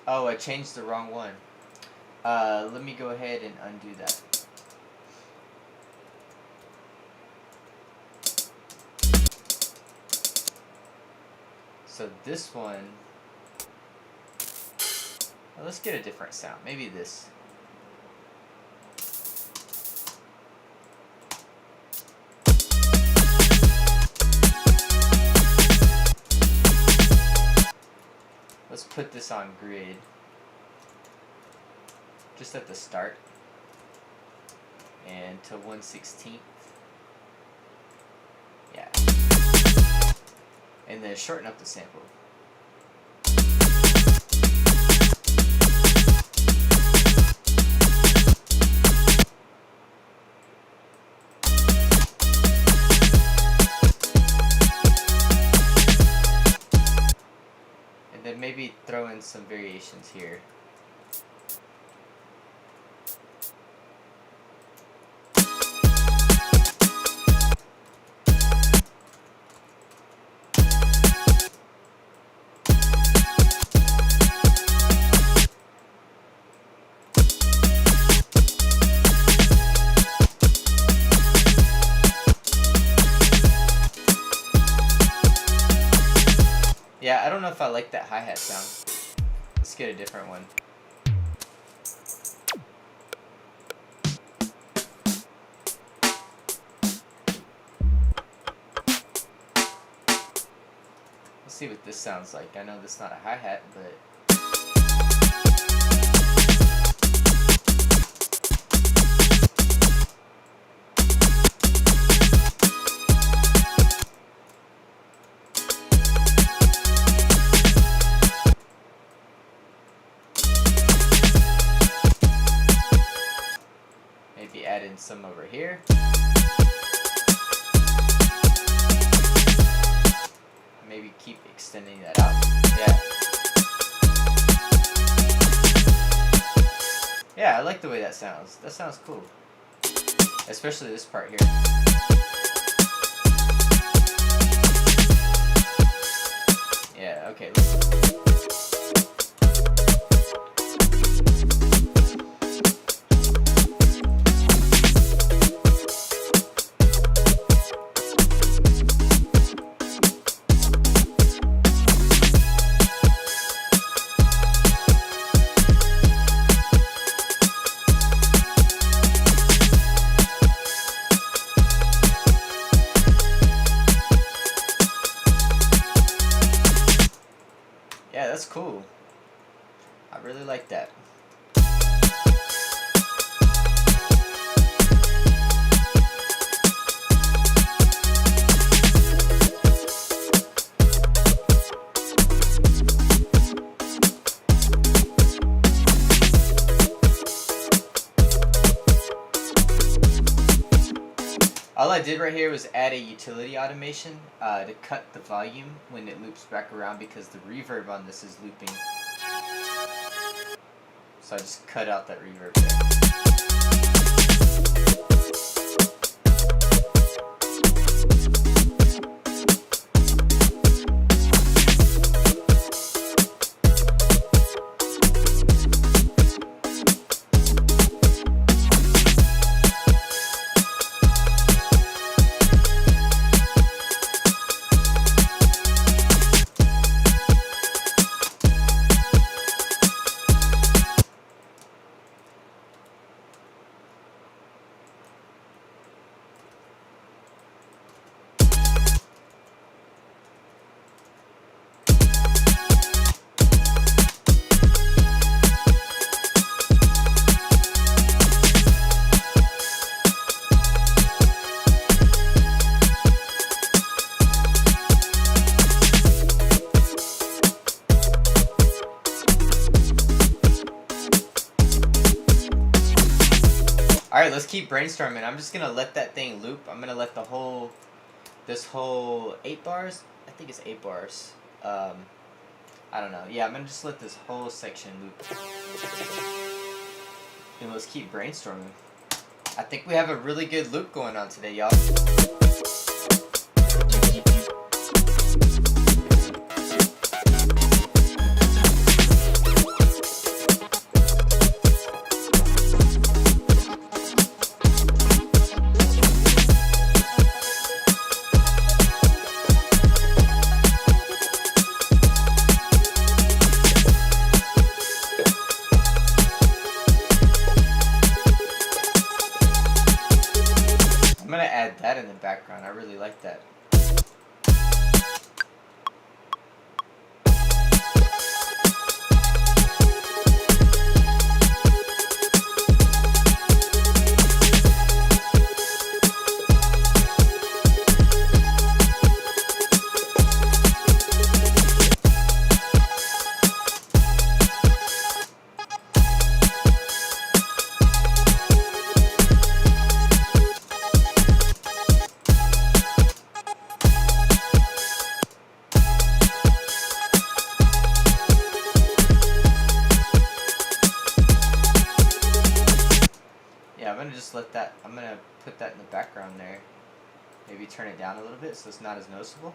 [SPEAKER 2] Oh, I changed the wrong one. Let me go ahead and undo that. So this one, well, let's get a different sound. Maybe this. Let's put this on grid, just at the start, and to 1/16. Yeah. And then shorten up the sample. And then maybe throw in some variations here. like that hi-hat sound. Let's get a different one. Let's see what this sounds like. I know this is not a hi-hat, but maybe add in some over here. Maybe keep extending that out. Yeah, I like the way that sounds. That sounds cool. Especially this part here. Yeah, okay. Yeah, that's cool. I really like that. All I did right here was add a utility automation to cut the volume when it loops back around because the reverb on this is looping. So I just cut out that reverb there. Alright, let's keep brainstorming. I'm just gonna let that thing loop. I'm gonna let this whole 8 bars, I think it's 8 bars. I don't know. Yeah, I'm gonna just let this whole section loop. And let's keep brainstorming. I think we have a really good loop going on today, y'all. I'm gonna add that in the background. I really like that. I'm gonna put that in the background there. Maybe turn it down a little bit so it's not as noticeable.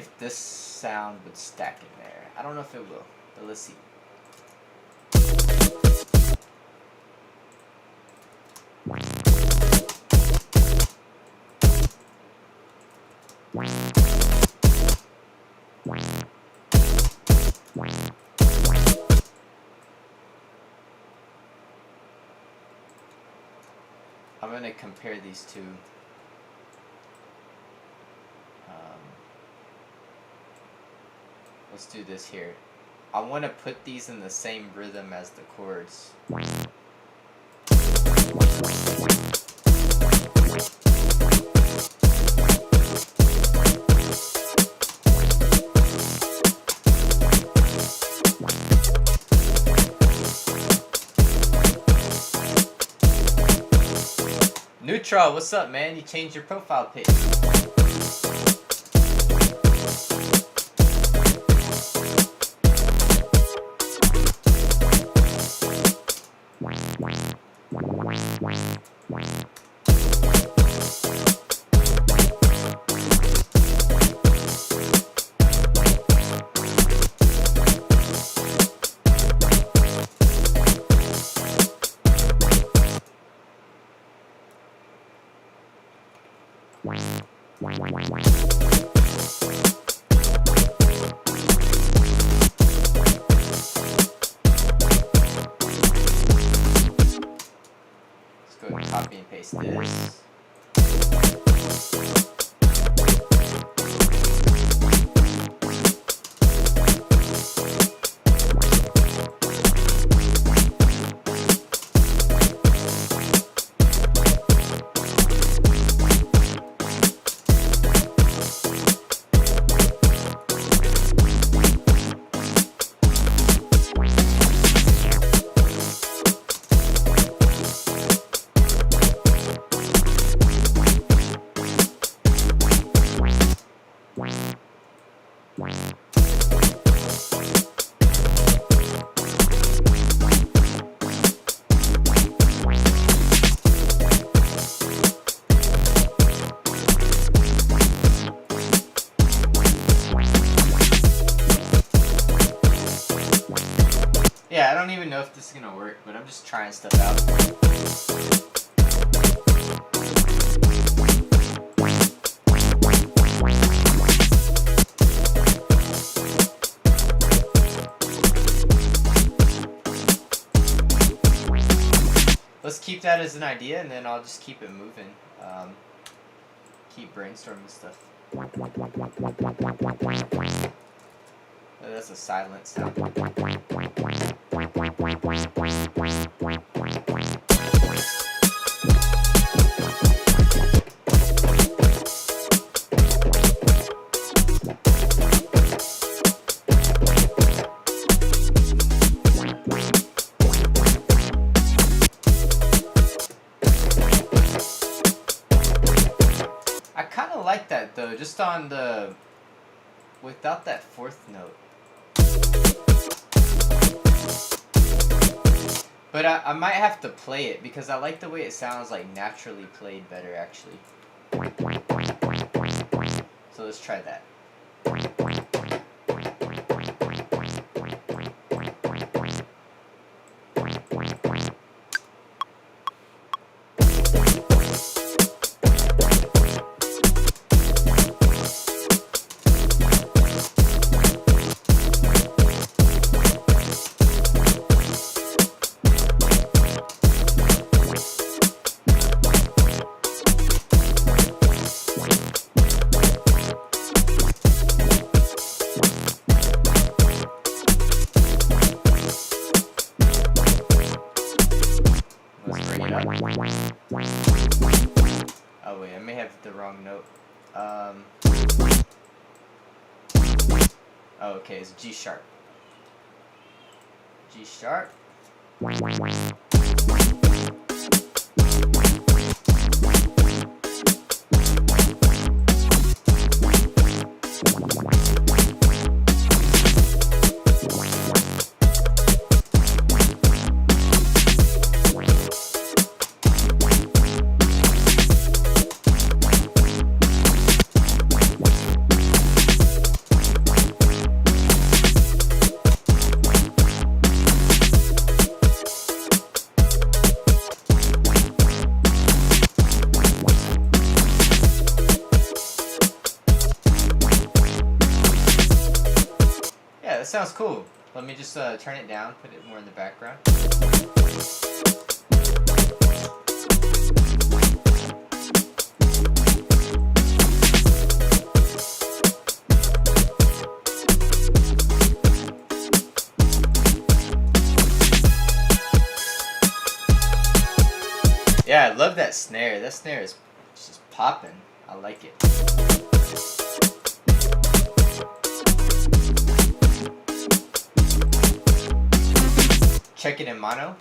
[SPEAKER 2] if this sound would stack in there. I don't know if it will, but let's see. I'm going to compare these two. Let's do this here. I want to put these in the same rhythm as the chords. Neutral, what's up, man? You changed your profile pic. Copy and paste this. Yeah, I don't even know if this is gonna work, but I'm just trying stuff out. Let's keep that as an idea, and then I'll just keep it moving. Keep brainstorming stuff. Oh, that's a silent sound. I kind of like that though, just on the, without that fourth note. But I might have to play it because I like the way it sounds like naturally played better actually. So let's try that. Oh wait, I may have the wrong note. Oh, okay, it's G sharp. G sharp. sounds cool. Let me just turn it down, put it more in the background. Yeah, I love that snare. That snare is just popping. I like it. Check it in mono.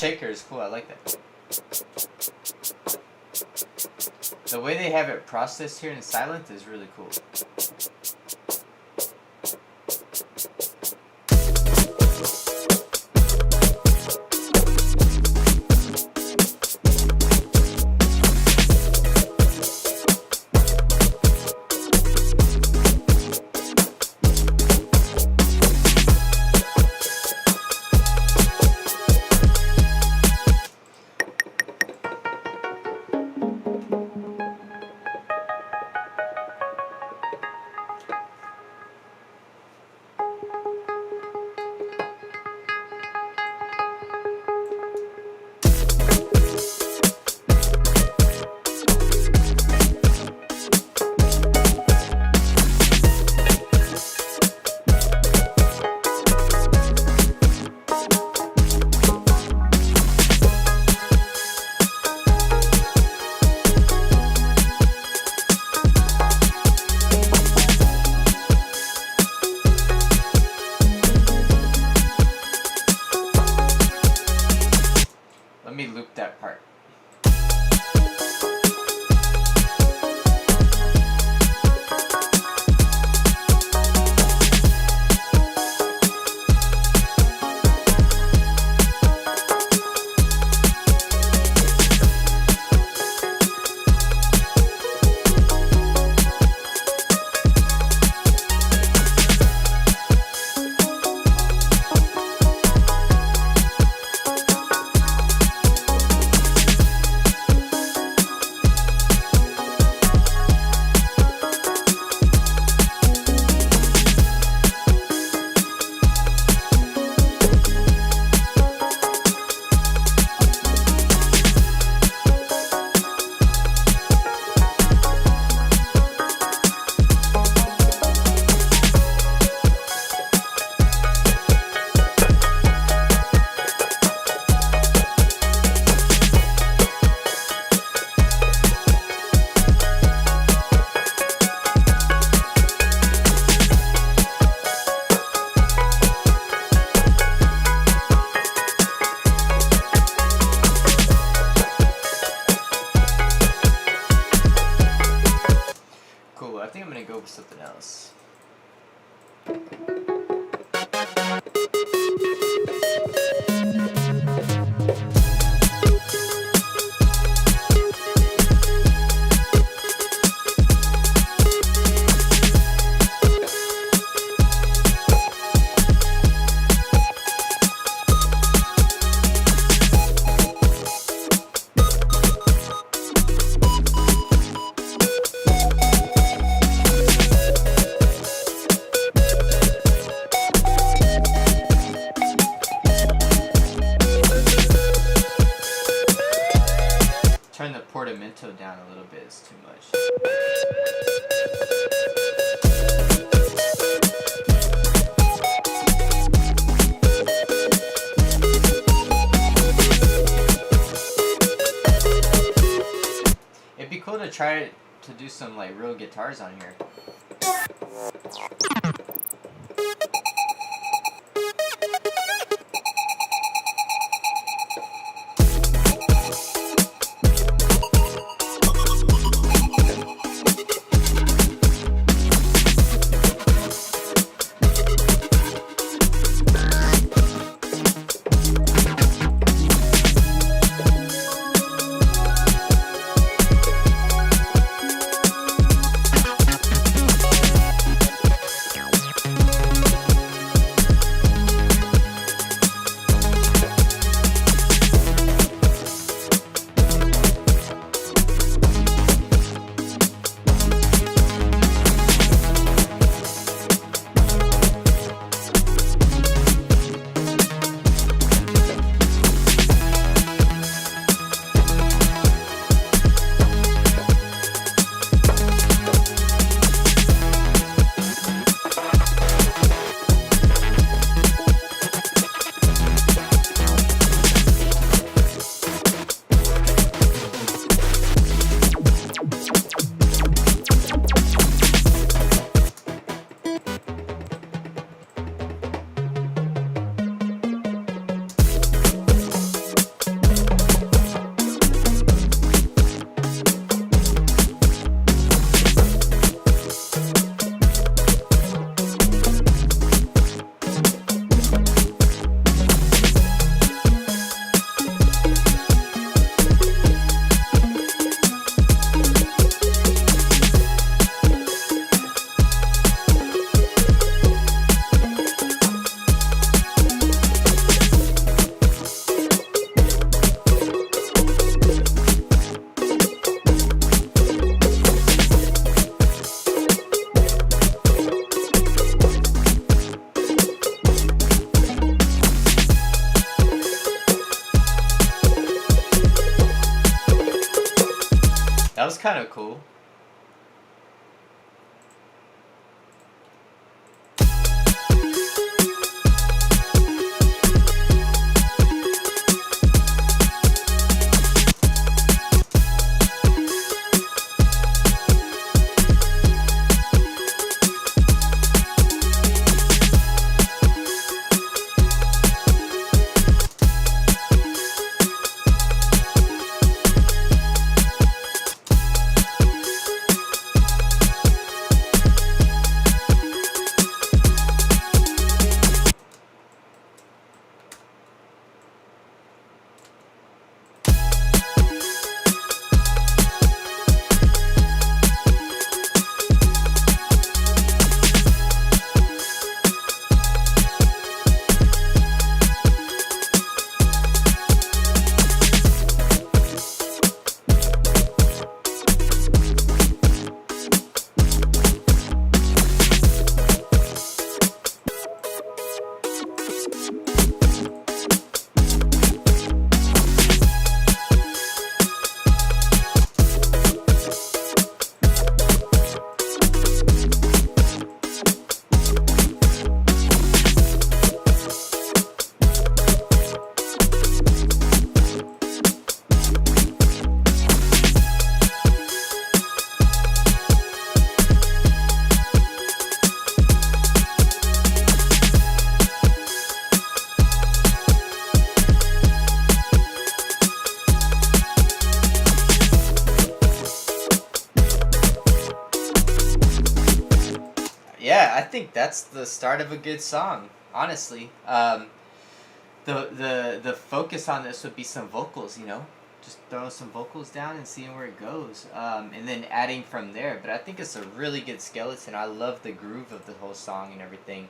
[SPEAKER 2] Shaker is cool. I like that. The way they have it processed here in silent is really cool. try to do some like real guitars on here. That was kind of cool. Yeah, I think that's the start of a good song, honestly. The focus on this would be some vocals, you know? Just throwing some vocals down and seeing where it goes. And then adding from there. But I think it's a really good skeleton. I love the groove of the whole song and everything.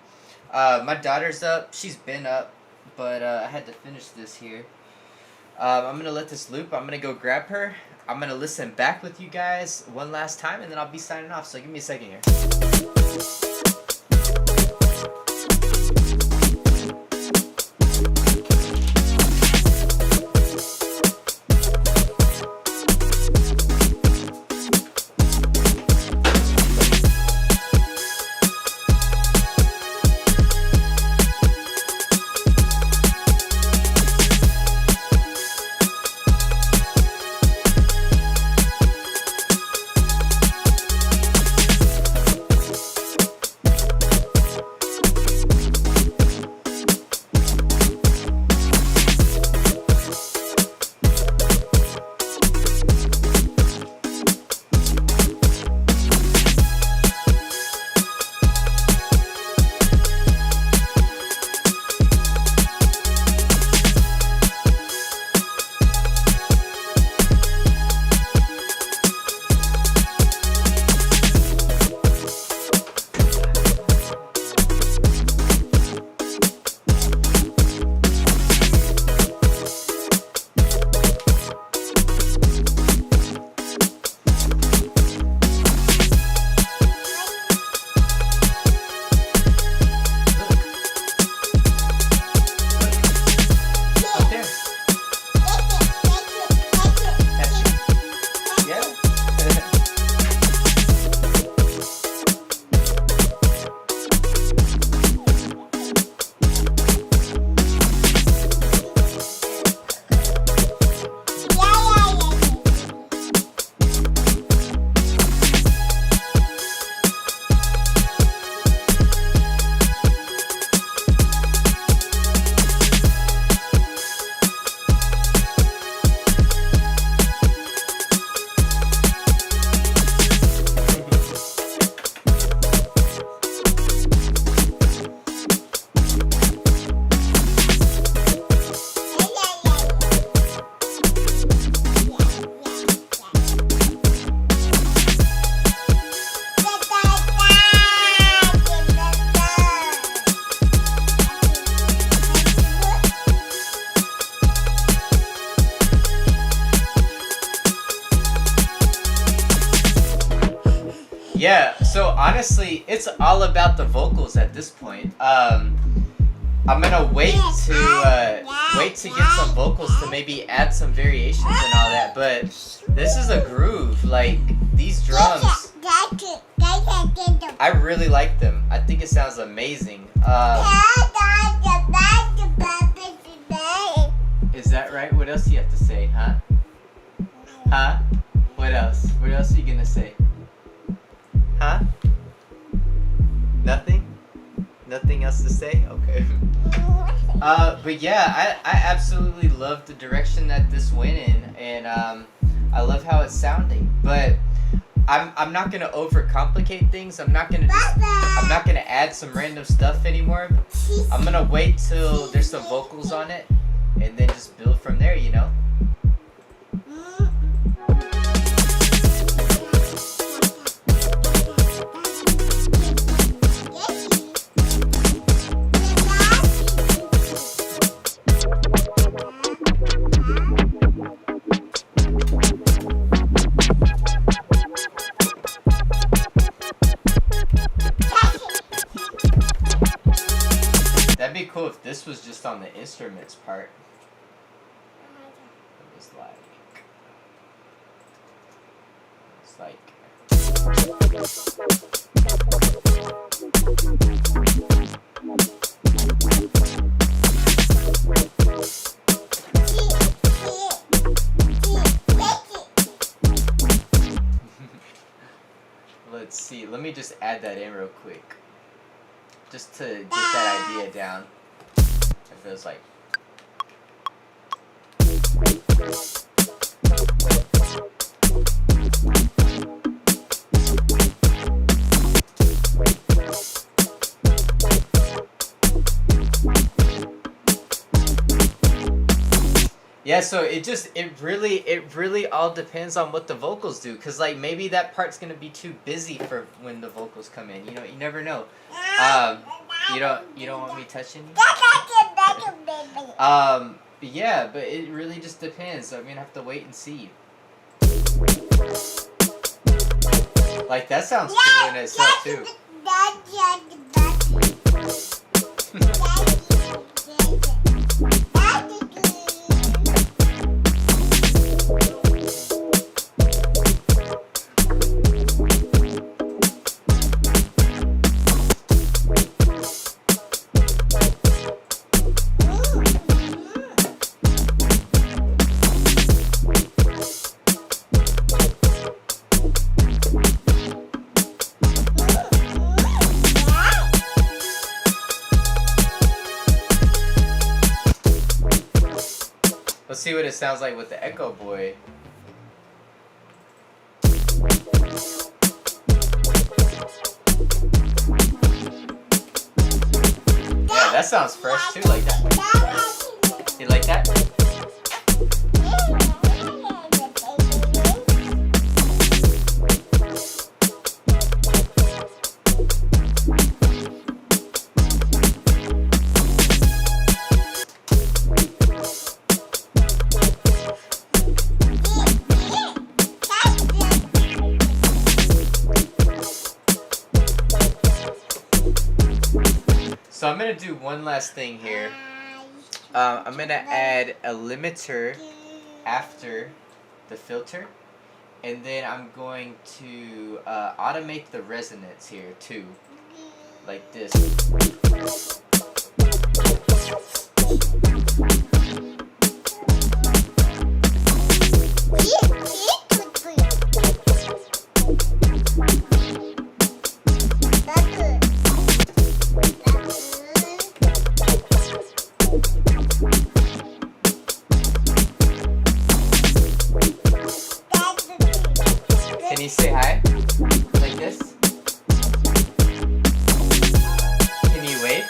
[SPEAKER 2] My daughter's up. She's been up. But I had to finish this here. I'm going to let this loop. I'm going to go grab her. I'm going to listen back with you guys one last time. And then I'll be signing off. So give me a second here. honestly, it's all about the vocals at this point. I'm gonna wait to get some vocals to maybe add some variations and all that. But this is a groove. Like these drums, I really like them. I think it sounds amazing. Is that right? What else do you have to say, huh? Huh? What else? What else are you gonna say? Huh? Nothing? Nothing else to say? Okay. But yeah, I absolutely love the direction that this went in, and I love how it's sounding. But I'm not gonna overcomplicate things. I'm not gonna add some random stuff anymore. I'm gonna wait till there's some vocals on it, and then just build from there, you know? That'd be cool if this was just on the instruments part. It was like let's see, let me just add that in real quick. Just to get that idea down. It feels like. Yeah, so it really all depends on what the vocals do, cause like maybe that part's gonna be too busy for when the vocals come in. You know, you never know. You don't want me touching you? Yeah, but it really just depends. So I'm gonna have to wait and see. Like that sounds cool in itself too. Let's see what it sounds like with the Echo Boy. Yeah, that sounds fresh too, like that. You like that? So I'm going to do one last thing here. I'm going to add a limiter after the filter. And then I'm going to automate the resonance here too. Like this. Can you say hi? Like this? Can you wave?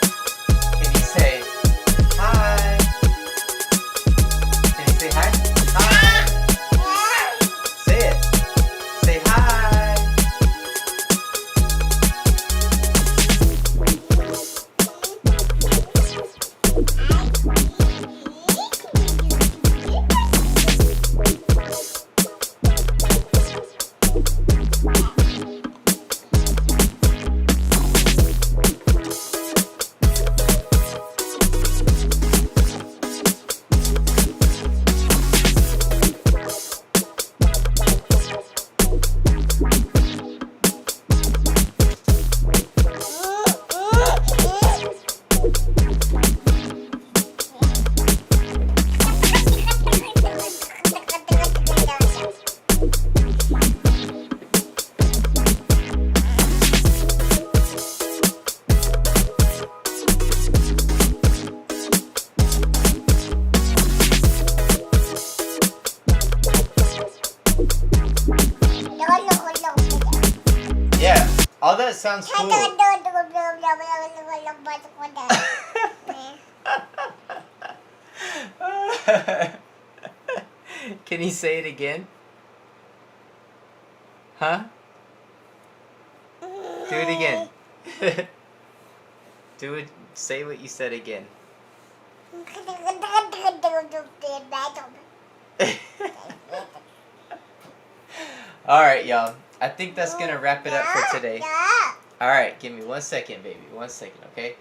[SPEAKER 2] sounds cool. Can you say it again? Huh? Do it again. Do it. Say what you said again. Alright, y'all. I think that's gonna wrap it up for today. Alright, give me 1 second, baby. 1 second, okay?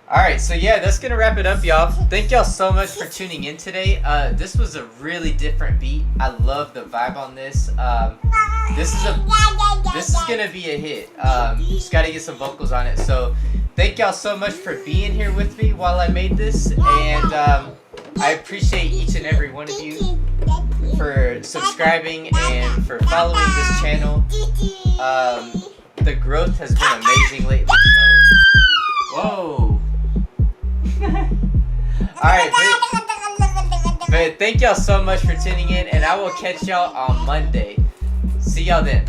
[SPEAKER 2] Alright, so yeah, that's gonna wrap it up, y'all. Thank y'all so much for tuning in today. This was a really different beat. I love the vibe on this. This is gonna be a hit. Just gotta get some vocals on it. So thank y'all so much for being here with me while I made this, and I appreciate each and every one of you for subscribing and for following this channel. The growth has been amazing lately. So, whoa. Alright, but thank y'all so much for tuning in, and I will catch y'all on Monday. See y'all then.